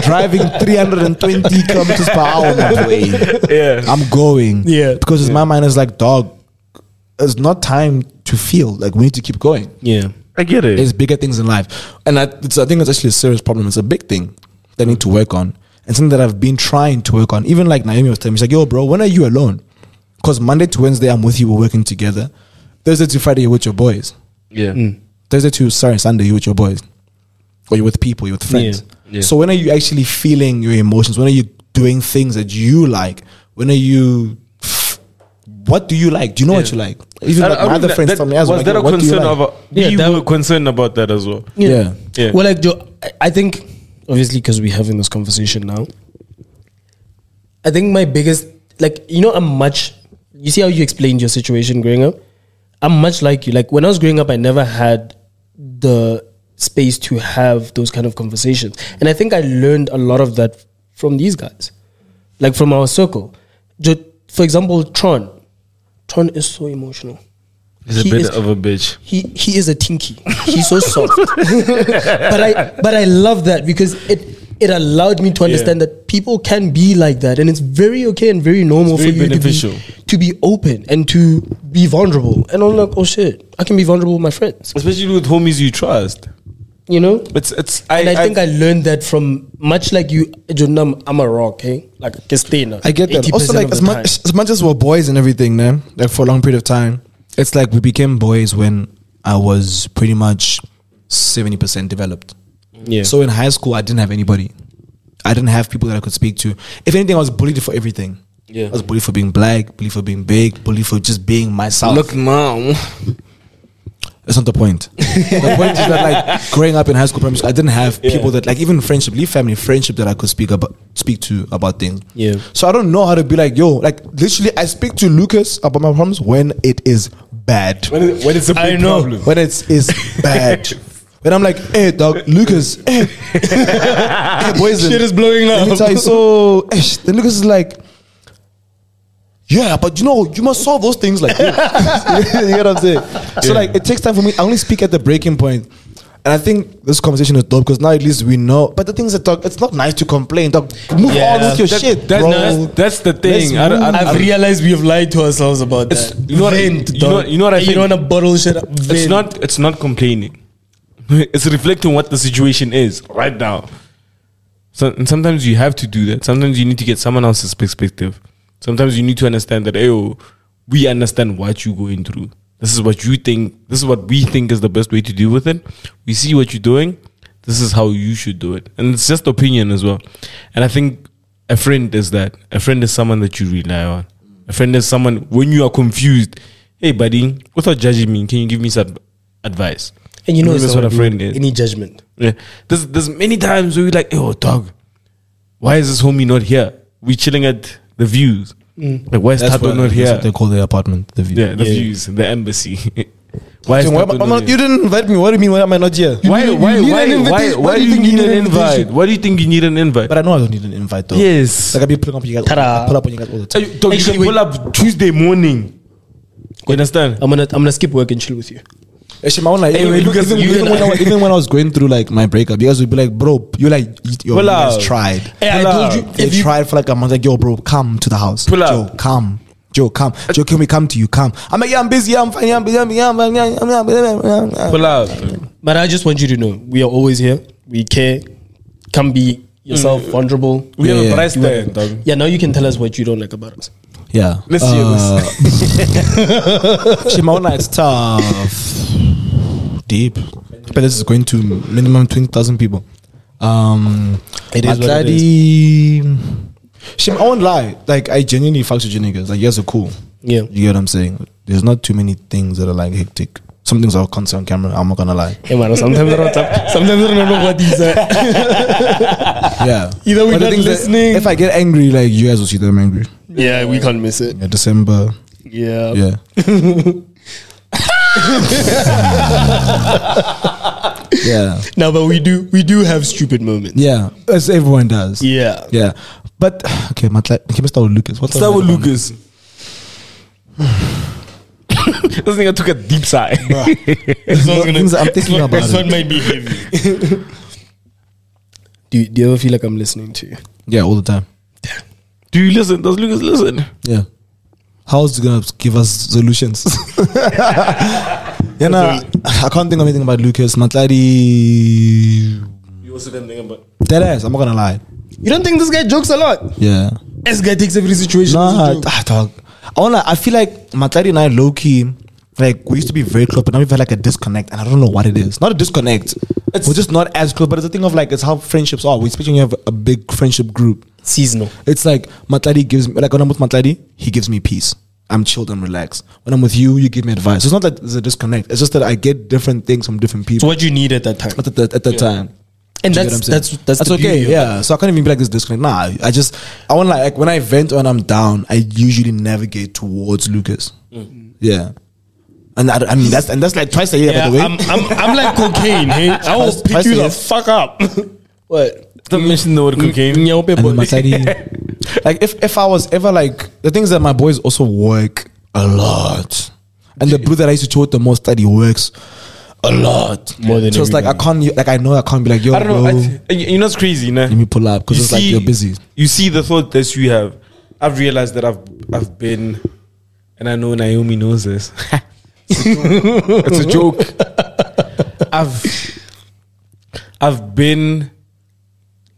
Driving 320 kilometers per hour, my boy. Yeah. I'm going. Yeah. Because my mind is like, dog, it's not time to feel. Like, we need to keep going. Yeah. I get it. There's bigger things in life. And I think it's actually a serious problem. It's a big thing that I need to work on. and something that I've been trying to work on. Even like Naomi was telling me, she's like, yo, bro, when are you alone? Because Monday to Wednesday, I'm with you, we're working together. Thursday to Friday, you're with your boys. Yeah. Thursday to Sunday, you're with your boys. Or you're with people, you're with friends. Yeah. So when are you actually feeling your emotions? When are you doing things that you like? When are you... What do you like? Do you know what you like? Even like my other friends tell me as well. Was that a what do you concern like? about? We were concerned about that as well. Yeah. Well, like Joe, I think obviously because we're having this conversation now, I think my biggest, like, you know, you see how you explained your situation growing up? I'm much like you. Like when I was growing up, I never had the space to have those kind of conversations. And I think I learned a lot of that from these guys, like from our circle. For example, Tron is so emotional. He's a bit of a bitch. He is a tinky. He's so soft. but I love that because it allowed me to understand that people can be like that, and it's very okay and very normal for you to be open and to be vulnerable. And I'm like, oh shit, I can be vulnerable with my friends, especially with homies you trust. You know, I think I learned that from much like you. I'm a rock, hey, like Kestina. I get that. Also, like as much as we're boys and everything, man, like for a long period of time, it's like we became boys when I was pretty much 70% developed. Yeah. So in high school, I didn't have anybody. I didn't have people that I could speak to. If anything, I was bullied for everything. Yeah. I was bullied for being black, bullied for being big, bullied for just being myself. Look, mom. That's not the point. The point is that, like, growing up in high school, primary school, I didn't have people that, like, even friendship, leave family, friendship that I could speak to about things. Yeah. So I don't know how to be like, yo, like, literally, I speak to Lucas about my problems when it is bad. When it's a big problem. When it's bad. When I'm like, hey, dog, Lucas, hey, poison. Shit is blowing Let me up. tell you, so, then Lucas is like, yeah, but you know, you must solve those things like this. You get what I'm saying? So like, it takes time for me. I only speak at the breaking point. And I think this conversation is dope because now at least we know. But the thing is that, dog, it's not nice to complain, dog. Move on with your shit, bro. That's the thing. I've realized we have lied to ourselves about that. You know what I think? You don't want to bottle shit up. It's not complaining. It's reflecting what the situation is right now. So, and sometimes you have to do that. Sometimes you need to get someone else's perspective. Sometimes you need to understand that, we understand what you're going through. This is what you think. This is what we think is the best way to deal with it. We see what you're doing. This is how you should do it. And it's just opinion as well. And I think a friend is that. A friend is someone that you rely on. A friend is someone, when you are confused, hey, buddy, without judging me, can you give me some advice? And you know that's what a friend is. Any judgment. Yeah. There's many times where we're like, dog, why is this homie not here? We're chilling at the views. Like, why is Thato not here? That's what they call the apartment, the view. Yeah, the views, the embassy. Why is Thato not here? You didn't invite me. What do you mean? Why am I not here? Why do you need an invite? Why do you think you need an invite? But I know I don't need an invite though. Yes. Like I be pulling up on you guys. I pull up on you guys all the time. Dog, you can pull up Tuesday morning. You understand? I'm gonna skip work and chill with you. Actually, my own, like, even when I was going through like my breakup, you guys would be like, bro, you guys tried. Hey, I told you, they tried for like a month. Like, yo, bro, come to the house. Pull up. Joe, come. Joe, can we come to you? Come. I'm like, yeah, I'm busy. I'm fine. I'm busy. Pull up. But I just want you to know, we are always here. We care. Come be yourself, vulnerable. We have a price tag, dog. Yeah, now you can tell us what you don't like about us. Yeah. Let's hear this. Shimona, it's tough. Deep. But this is going to minimum 20,000 people. It is what it Shim, I won't lie. Like, I genuinely fucks with you niggas. Like, you guys are cool. Yeah. You get what I'm saying? There's not too many things that are like hectic. Some things are constant on camera. I'm not gonna lie. Hey man, sometimes I don't know what these are. Yeah. Either we're not thing is that listening. if I get angry, like, you guys will see that I'm angry. Yeah, we can't miss it. Yeah, December. Yeah. Yeah. Yeah. No, but we do have stupid moments. Yeah. As everyone does. Yeah. Yeah. But okay, let's start with Lucas. Start with Lucas. This nigga took a deep sigh. I'm thinking about This it. one might be heavy. Do you ever feel like I'm listening to you? Yeah, all the time. Do you listen? Does Lucas listen? Yeah. How's he gonna give us solutions? I can't think of anything about Lucas. Tladi. You also can't think about. Dead ass. I'm not gonna lie. You don't think this guy jokes a lot? Yeah. This guy takes every situation as a joke. Dog. I feel like Tladi and I low key, like we used to be very close, but now we've had like a disconnect, and I don't know what it is. Not a disconnect. We're just not as close, but it's a thing of like it's how friendships are. Especially when you have a big friendship group. Seasonal. It's like Tladi gives me, like when I'm with Tladi, he gives me peace. I'm chilled and relaxed. When I'm with you, you give me advice. It's not that there's a disconnect. It's just that I get different things from different people. So what you need at that time. At that time. And Do you get what I'm saying? that's the okay. beauty of Yeah. So I can't even be like this disconnect. Nah. I want like when I vent or when I'm down, I usually navigate towards Lucas. Yeah. And I mean that's like twice a year, by the way. I'm like cocaine, hey? I will pick Twice you a the year. fuck up. What? Don't mention the word cocaine. And then Tladi, like if I was ever like the things that my boys also work a lot, and the bro that I used to chill with the most, Tladi works a lot More than so it's like I know I can't be like, yo, I don't know. bro, You know what's crazy, nah? let me pull up because You it's like you're busy. You see the thought that you have. I've realized that I've been, and I know Naomi knows this. It's a joke. I've been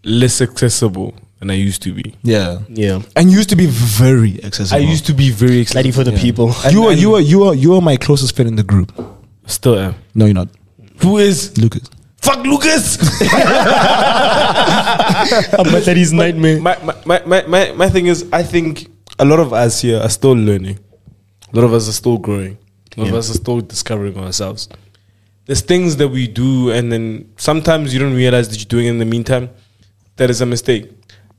less accessible than I used to be. Yeah. Yeah. And you used to be very accessible. I used to be very accessible. Ready for the people. You were my closest friend in the group. Still am. No, you're not. Who is? Lucas. Fuck Lucas. But that is nightmare. My thing is, I think a lot of us here are still learning. A lot of us are still growing. A lot of us are still discovering ourselves. There's things that we do, and then sometimes you don't realize that you're doing it in the meantime. That is a mistake.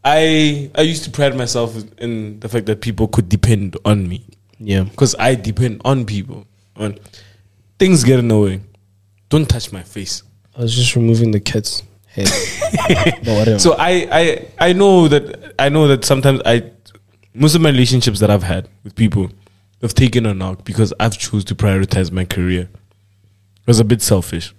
I used to pride myself in the fact that people could depend on me. Yeah. Because I depend on people. On things get in the way. Don't touch my face. I was just removing the cat's head. But whatever. So I know that sometimes most of my relationships that I've had with people have taken a knock because I've chosen to prioritize my career. It was a bit selfish.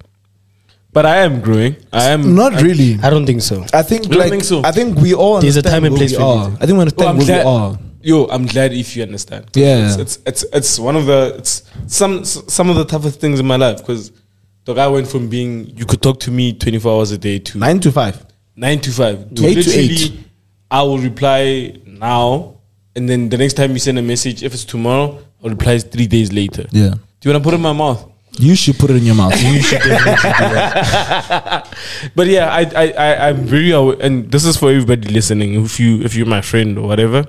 But I am growing. Not really. I don't think so. I think You don't think so? I think we all There's a understand time and where place we for are. everything. I think we understand where we are. Yo, I'm glad if you understand. Yeah. It's one of the some of the toughest things in my life because the guy went from being you could talk to me 24 hours a day to 9 to 5. 9 to 5 to 8 to literally 8. I will reply now and then the next time you send a message, if it's tomorrow, I'll reply 3 days later. Yeah. Do you want to put it in my mouth? You should put it in your mouth. You should definitely do that. But yeah, I'm very aware, and this is for everybody listening. If you're my friend or whatever,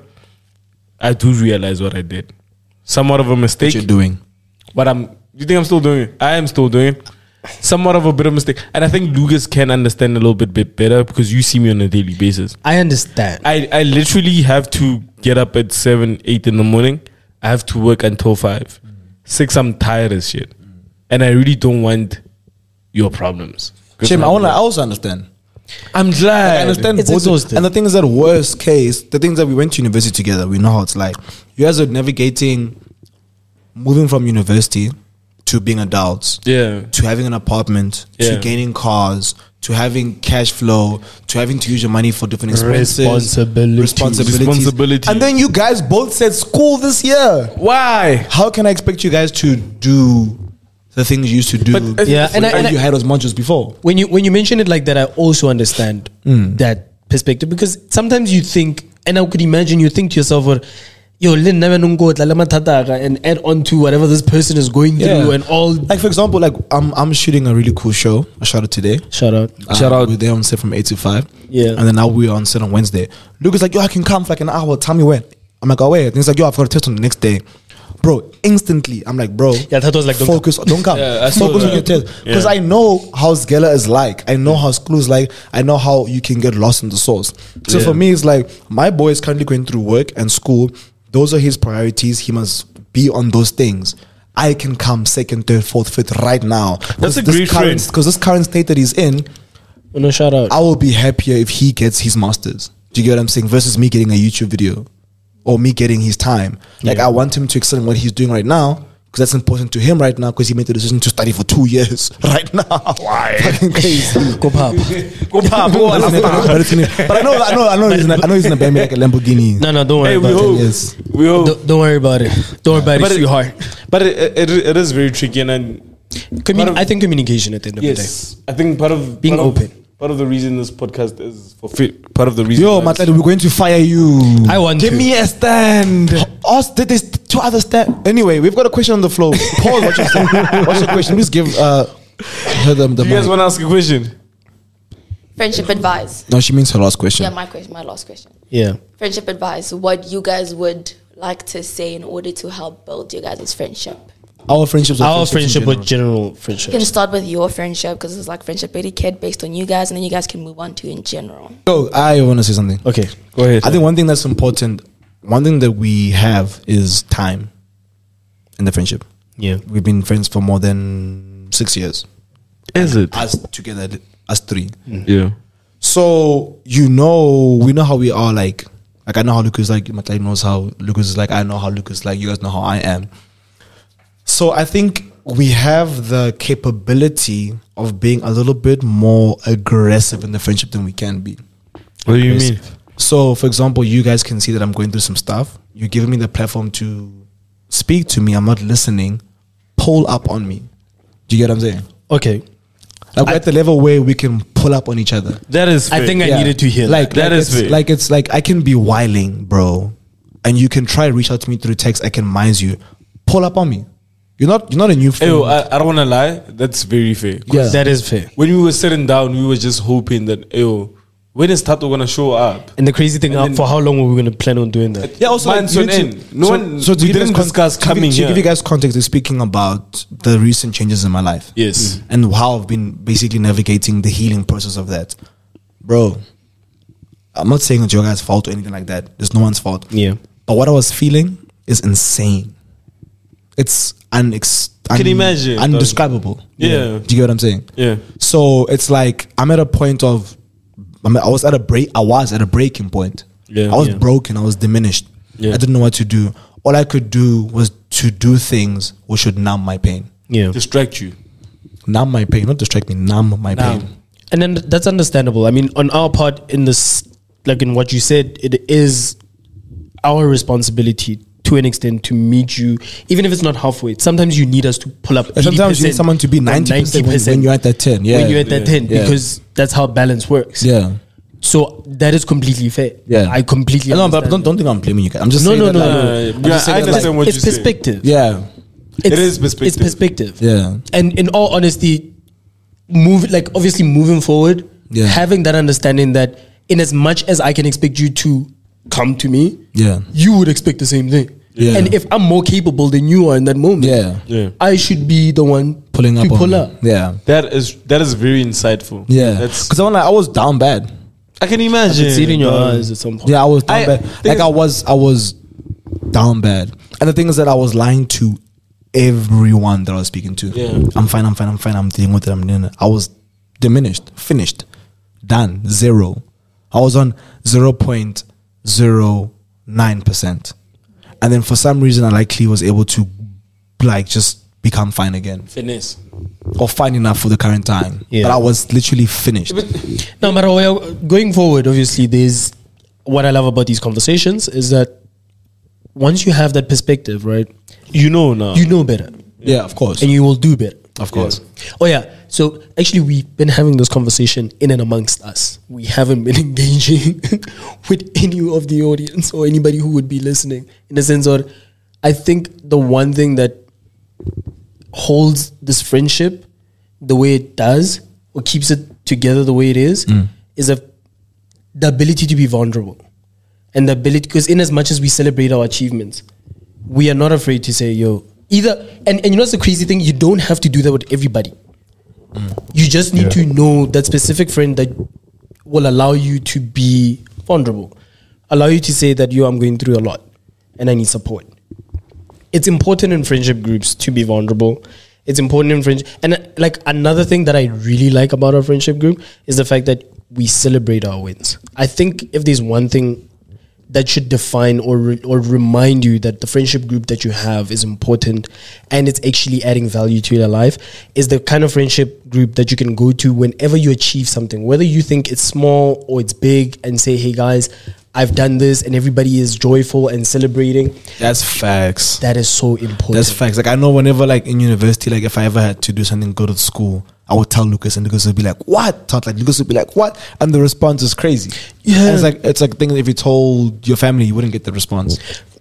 I do realize what I did. Somewhat of a mistake. What you're doing. But you think I'm still doing it? I am still doing it. Somewhat of a bit of mistake. And I think Lucas can understand a little bit better because you see me on a daily basis. I understand. I literally have to get up at 7, 8 in the morning. I have to work until 5. 6, I'm tired as shit. And I really don't want your problems. Shame, I also understand. I'm glad. I understand It's both. exhausting. And the thing is that worst case, the things that we went to university together, we know how it's like. You guys are navigating, moving from university to being adults, Yeah. to having an apartment, Yeah. to gaining cars, to having cash flow, to having to use your money for different expenses, Responsibility. And then you guys both said school this year. Why? How can I expect you guys to do the things you used to do? But, Yeah, and you had those modules before. when you mention it like that, I also understand that perspective because sometimes you think, and I could imagine you think to yourself, well, yo, and add on to whatever this person is going through and all. Like for example, like I'm shooting a really cool show. I shot it today. Shout out. Shout out. We're there on set from 8 to 5. Yeah. And then now we're on set on Wednesday. Lucas like, yo, I can come for like an hour. Tell me when. I'm like, oh wait. And he's like, yo, I've got a test on the next day. Bro, instantly, I'm like, bro. Yeah, that was like, focus. Don't come. Yeah, I saw Focus on your that. test. Because I know how Sgela is like. I know how school is like. I know how you can get lost in the source. So for me, it's like, my boy is currently going through work and school. Those are his priorities. He must be on those things. I can come second, third, fourth, fifth right now. That's a great friend. Because this current state that he's in, No, shout out. I will be happier if he gets his masters. Do you get what I'm saying? Versus me getting a YouTube video or me getting his time. Like I want him to excel in what he's doing right now because that's important to him right now because he made the decision to study for 2 years right now. Why? Fucking crazy. Go pop. Go pop. Go on. But I know he's gonna buy me like a Lamborghini. No, don't worry Hey, we about hope. it. Yes. We hope. Don't worry about it. Don't worry about it, But sweetheart. But it is very tricky, and I think communication at the end of the day. yes, I think part of Being open. Part of the reason this podcast is for part of the reason. Yo, Tladi, we're going to fire you. I want Give to. me a stand. Us, there's 2 other stand. Anyway, we've got a question on the floor. Pause. What's your stand? What's your question? Please give her the Do you guys mic. want to ask a question? Friendship advice. No, she means her last question. Yeah, my last question. Yeah. Friendship advice. What you guys would like to say in order to help build your guys' friendship? Our friendships. Our friendship with with general You friendship. can start with your friendship because it's like friendship etiquette based on you guys, and then you guys can move on to in general. So I want to say something. Okay. Go ahead. I think one thing that's important, one thing that we have is time in the friendship. Yeah. We've been friends for more than 6 years. Is it? Us together, us 3. Yeah. So we know how we are. Like I know how Lucas is like. Tladi knows how Lucas is like. I know how Lucas is like. You guys know how I am. So I think we have the capability of being a little bit more aggressive in the friendship than we can be. What do you mean? So, for example, you guys can see that I'm going through some stuff. You're giving me the platform to speak to me. I'm not listening. Pull up on me. Do you get what I'm saying? Okay. Like we're at the level where we can pull up on each other. That is fair. I think I Yeah. needed to hear Like That is it's, fair. it's like I can be whiling, bro, and you can try to reach out to me through text. I can mind you. Pull up on me. You're not a new friend. Eyo, I don't want to lie. That's very fair. Yeah. That is fair. When we were sitting down, we were just hoping that, when is Thato going to show up? And the crazy thing, And then- for how long were we going to plan on doing that? Yeah, also Months you on need to- end. No one- to we give you didn't guys discuss coming to here. give you guys context, is speaking about the recent changes in my life. Yes. And how I've been basically navigating the healing process of that. Bro, I'm not saying it's your guys' fault or anything like that. There's no one's fault. Yeah. But what I was feeling is insane. It's Can you imagine? undescribable. Yeah. Do you get what I'm saying? Yeah. So it's like I'm at a point of I was at a breaking point. Yeah. I was Yeah. broken. I was diminished. Yeah. I didn't know what to do. All I could do was to do things which would numb my pain. Yeah. Distract you. Numb my pain, not distract me. Numb my Numb. pain. And then that's understandable. I mean, on our part, in this, like in what you said, it is our responsibility to an extent to meet you, even if it's not halfway. Sometimes you need us to pull up. And sometimes you 80% need someone to be or 90% when you're at that 10. Yeah. when you're at that 10, Yeah. because that's how balance works. Yeah. So that is completely fair. Yeah. I completely No, but understand. don't think I'm blaming you guys. I'm just No, saying no, that, no, like, no. I'm just I saying that, understand like, what it's you say. perspective. yeah. It is perspective. It's perspective. Yeah. And in all honesty, obviously moving forward, Yeah. having that understanding that in as much as I can expect you to come to me, Yeah. you would expect the same thing. Yeah. And if I'm more capable than you are in that moment, Yeah. Yeah. I should be the one Pulling up to on pull me. up. Yeah. That is very insightful. Yeah. That's, Because I was down bad. I can I imagine. could see it in your dog. eyes at some point. Yeah, I was down I bad. think Like I was down bad. And the thing is that I was lying to everyone that I was speaking to. Yeah. I'm fine. I'm dealing with it. I'm doing it. I was diminished, finished, done, 0. I was on 0.09%. And then for some reason I likely was able to just become fine again. Finesse. Or fine enough for the current time. Yeah. But I was literally finished. No matter what, going forward, obviously, there's what I love about these conversations is that once you have that perspective, right, You know now. you know better Yeah, of course. and you will do better. Of course. Oh yeah. So actually, we've been having this conversation in and amongst us. We haven't been engaging with any of the audience or anybody who would be listening. In the sense of, I think the one thing that holds this friendship the way it does, or keeps it together the way it is the ability to be vulnerable, and the ability, because in as much as we celebrate our achievements, we are not afraid to say, yo, either, and you know what's the crazy thing? You don't have to do that with everybody. You just need to know that specific friend that will allow you to be vulnerable, allow you to say that, yo, I'm going through a lot and I need support. It's important in friendship groups to be vulnerable. It's important in friendship. And like another thing that I really like about our friendship group is the fact that we celebrate our wins. I think if there's one thing that should define or remind you that the friendship group that you have is important and it's actually adding value to your life, is the kind of friendship group that you can go to whenever you achieve something, whether you think it's small or it's big, and say, hey guys, I've done this, and everybody is joyful and celebrating. That's facts. That is so important. That's facts. Like I know whenever like in university, like if I ever had to do something, go to school, I would tell Lucas, and Lucas would be like, "What?" Lucas would be like, "What?" And the response is crazy. Yeah. And it's like thing that if you told your family, you wouldn't get the response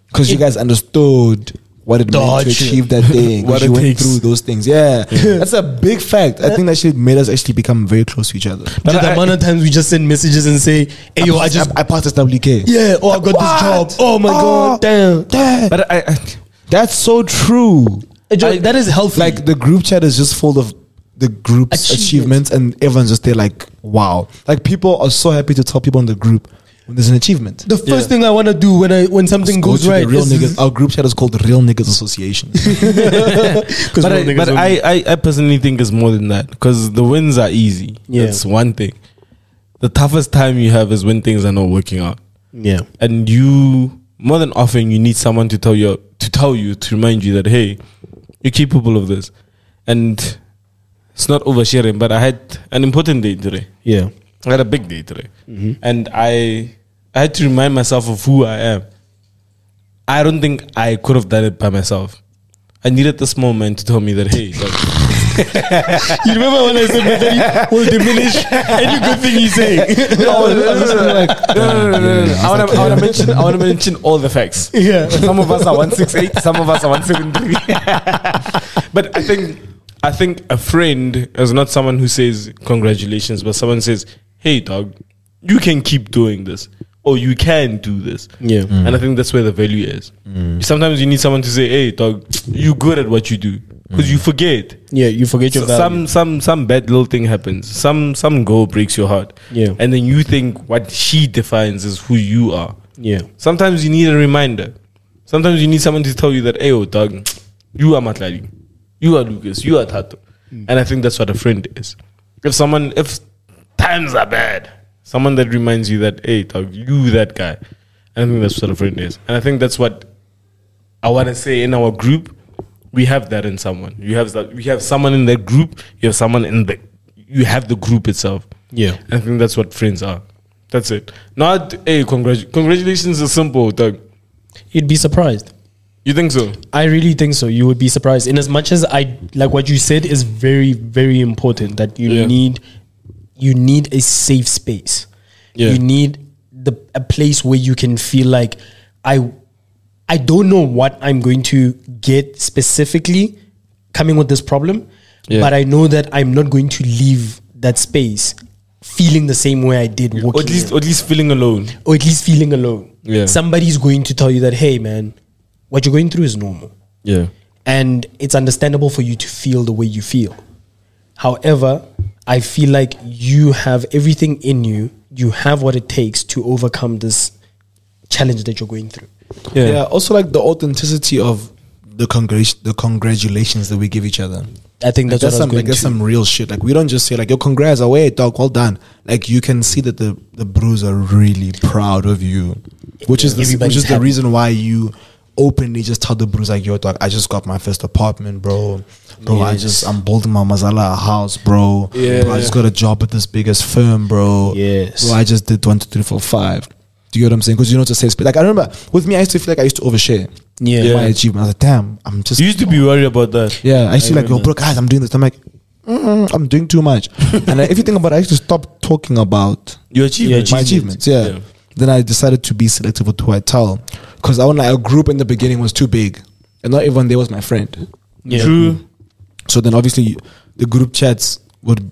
because you guys understood what it meant to achieve that thing. What you it went takes. through those things. Yeah. That's a big fact. I think that shit made us actually become very close to each other. But the amount of times we just send messages and say, "Hey, yo, I passed this WK. yeah, oh, I got this job. Oh my god, damn." But That's so true. That is healthy. Like the group chat is just full of the group's achievements, and everyone's just there like, wow. Like people are so happy to tell people in the group when there's an achievement. the first thing I want to do when something Go goes to the right real is niggas. Our group chat is called the Real Niggas Association. But I personally think it's more than that because the wins are easy. Yeah. That's one thing. The toughest time you have is when things are not working out. yeah, And you, more than often, you need someone to tell you, to remind you that, hey, you're capable of this. And it's not oversharing, but I had an important day today. yeah. I had a big day today. And I had to remind myself of who I am. I don't think I could have done it by myself. I needed this moment to tell me that, hey, You remember when I said that will diminish any good thing you say? I want to mention all the facts. Yeah. Some of us are 168, some of us are 173. But I think a friend is not someone who says congratulations, but someone says, hey dog, you can keep doing this, or you can do this. Yeah. And I think that's where the value is. Sometimes you need someone to say, hey dog, you good at what you do, because you forget. Yeah, you forget your value. Some bad little thing happens. Some girl breaks your heart. Yeah. And then you think what she defines is who you are. Yeah. Sometimes you need a reminder. Sometimes you need someone to tell you that, hey, oh, dog, you are Tladi, you are Lucas, you are Thato. And I think that's what a friend is. If times are bad, someone that reminds you that, hey, dog, you that guy. And I think that's what a friend is. And I think that's what I want to say in our group. We have that in someone. We have someone in that group. You have someone you have the group itself. Yeah. And I think that's what friends are. That's it. Not, hey, congratulations is simple, dog. You'd be surprised. You think so? I really think so. You would be surprised. In as much as I like what you said is very, very important that you need a safe space. Yeah. You need a place where you can feel like I don't know what I'm going to get specifically coming with this problem, but I know that I'm not going to leave that space feeling the same way I did walking Or at least feeling alone. or at least feeling alone. Yeah. Somebody's going to tell you that, hey man, what you're going through is normal. Yeah. And it's understandable for you to feel the way you feel. However, I feel like you have everything in you. You have what it takes to overcome this challenge that you're going through. Yeah. Also, like the authenticity of the congratulations that we give each other. I think that's what I was going that's to. some real shit. Like we don't just say like, "Yo, congrats, away, dog, well done." Like you can see that the bros are really proud of you, which is Everybody's the happy. reason why you openly just tell the bros like, "Yo, dog, I just got my first apartment, bro. Yes. I'm building my Mazala house, bro. Yeah. Bro, I just got a job at this biggest firm, bro. Yes. Bro, I just did 1, 2, 3, 4, 5." Do you get what I'm saying? Because you know it's a safe space. Like I remember with me, I used to feel like I used to overshare. Yeah. My achievement. I was like, damn, I'm just. You used to be worried about that. Yeah, I used to be like, yo, bro, guys, I'm doing this. I'm like, I'm doing too much. And if you think about it, I used to stop talking about Your achievements. my achievements. Yeah. Then I decided to be selective with who I tell. Because I want like a group in the beginning was too big. And not everyone there was my friend. Yeah. True. So then obviously the group chats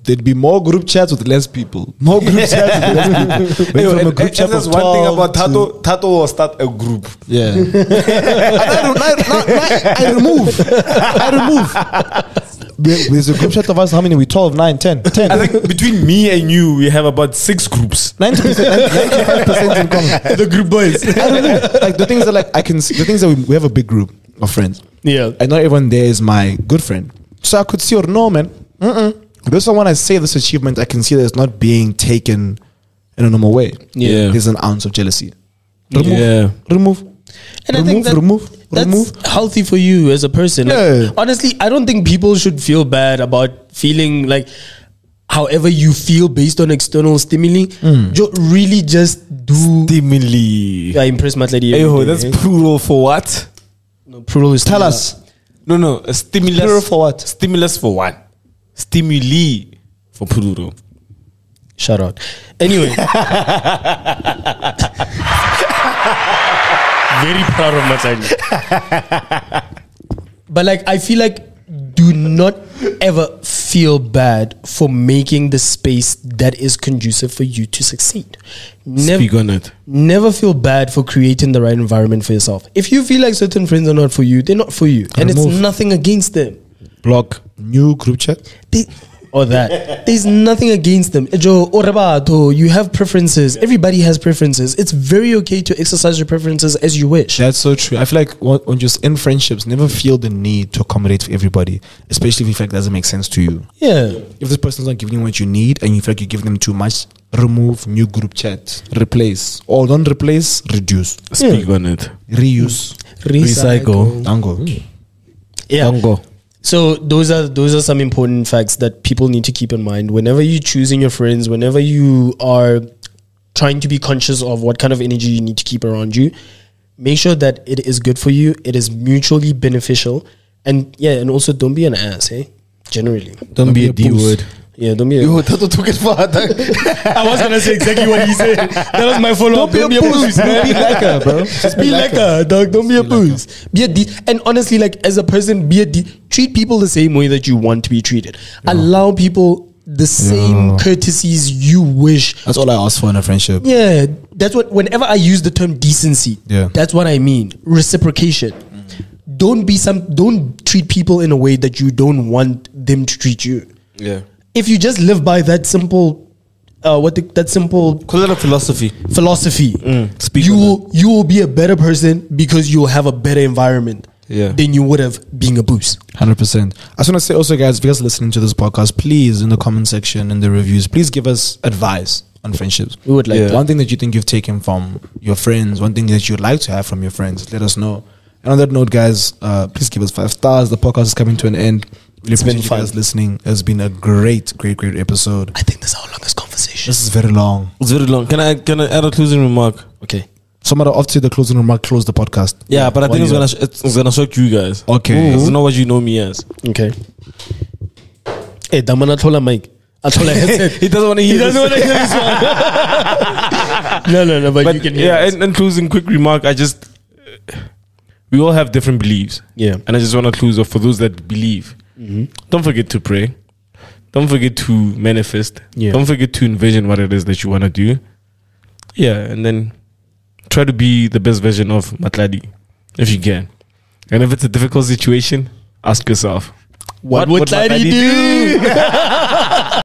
there'd be more group chats with less people. More group chats with less people. Went from a group chat That's of one thing 12 about to- Thato will start a group. Yeah. I remove. There's a group chat of us. How many? We 12, 9, 10. I think between me and you, we have about 6 groups. 90%, 95% in common. The group boys. I don't know. Like the things that like I can see, the things that we have a big group of friends. Yeah. And not everyone there is my good friend. So I could see or no, man. This one when I say this achievement, I can see that it's not being taken in a normal way. Yeah. There's an ounce of jealousy. Yeah. Remove. And I think that's healthy for you as a person. Like, Yeah. honestly, I don't think people should feel bad about feeling like however you feel based on external stimuli. Really just do. Stimuli. I impress my lady. Hey, that's plural for what? No, plural is Tell stimuli. us. No, a stimulus. Plural for what? Stimulus for one. stimuli for Pururu. Shout out. Anyway. Very proud of Matladi. But like, I feel like do not ever feel bad for making the space that is conducive for you to succeed. Speak on it. Never feel bad for creating the right environment for yourself. If you feel like certain friends are not for you, they're not for you. And it's nothing against them. Block. New group chat. Or that. There's nothing against them. Ejo, orabato, you have preferences. Everybody has preferences. It's very okay to exercise your preferences as you wish. That's so true. I feel like when you're in friendships, never feel the need to accommodate for everybody, especially if you feel like it doesn't make sense to you. Yeah. If this person's not giving you what you need and you feel like you're giving them too much, remove, new group chat, replace. Or don't replace, reduce. Speak on it. Reuse. Recycle. Tango. Yeah. Tango. So those are some important facts that people need to keep in mind whenever you're choosing your friends, whenever you are trying to be conscious of what kind of energy you need to keep around you. Make sure that it is good for you, it is mutually beneficial, and also don't be an ass, generally. Don't be a D word. Yeah, don't be a Thato took it far. I was gonna say exactly what he said. That was my follow-up. Don't be a booze, man. Be like her, bro. Just be like her, dog. Don't be a booze. Be a D. And honestly, like as a person, be a D. Treat people the same way that you want to be treated. Allow people the same courtesies you wish. That's all I ask for in a friendship. Yeah, that's what. Whenever I use the term decency, that's what I mean. Reciprocation. Don't treat people in a way that you don't want them to treat you. Yeah. If you just live by that simple, call it a philosophy. You will be a better person because you'll have a better environment than you would have being a boost. 100%. I just want to say also, guys, if you guys are listening to this podcast, please in the comment section and the reviews, please give us advice on friendships. We would like one thing that you think you've taken from your friends, one thing that you'd like to have from your friends. Let us know. And on that note, guys, please give us 5 stars. The podcast is coming to an end. Really appreciate you guys listening. It's been a great episode. I think this is our longest conversation. This is very long. It's very long. Can I add a closing remark? Okay. Somebody after the closing remark, close the podcast. Yeah, but I think it's gonna shock you guys. Okay. It's not what you know me as. Okay. Hey, Damana told Mike. I told him headset. He doesn't want to hear this. No, but you can hear it. Yeah, and closing quick remark, we all have different beliefs. Yeah. And I just want to close off for those that believe. Don't forget to pray. Don't forget to manifest. Don't forget to envision what it is that you want to do. Yeah, and then try to be the best version of Matladi if you can. And if it's a difficult situation, ask yourself, what would Tladi do?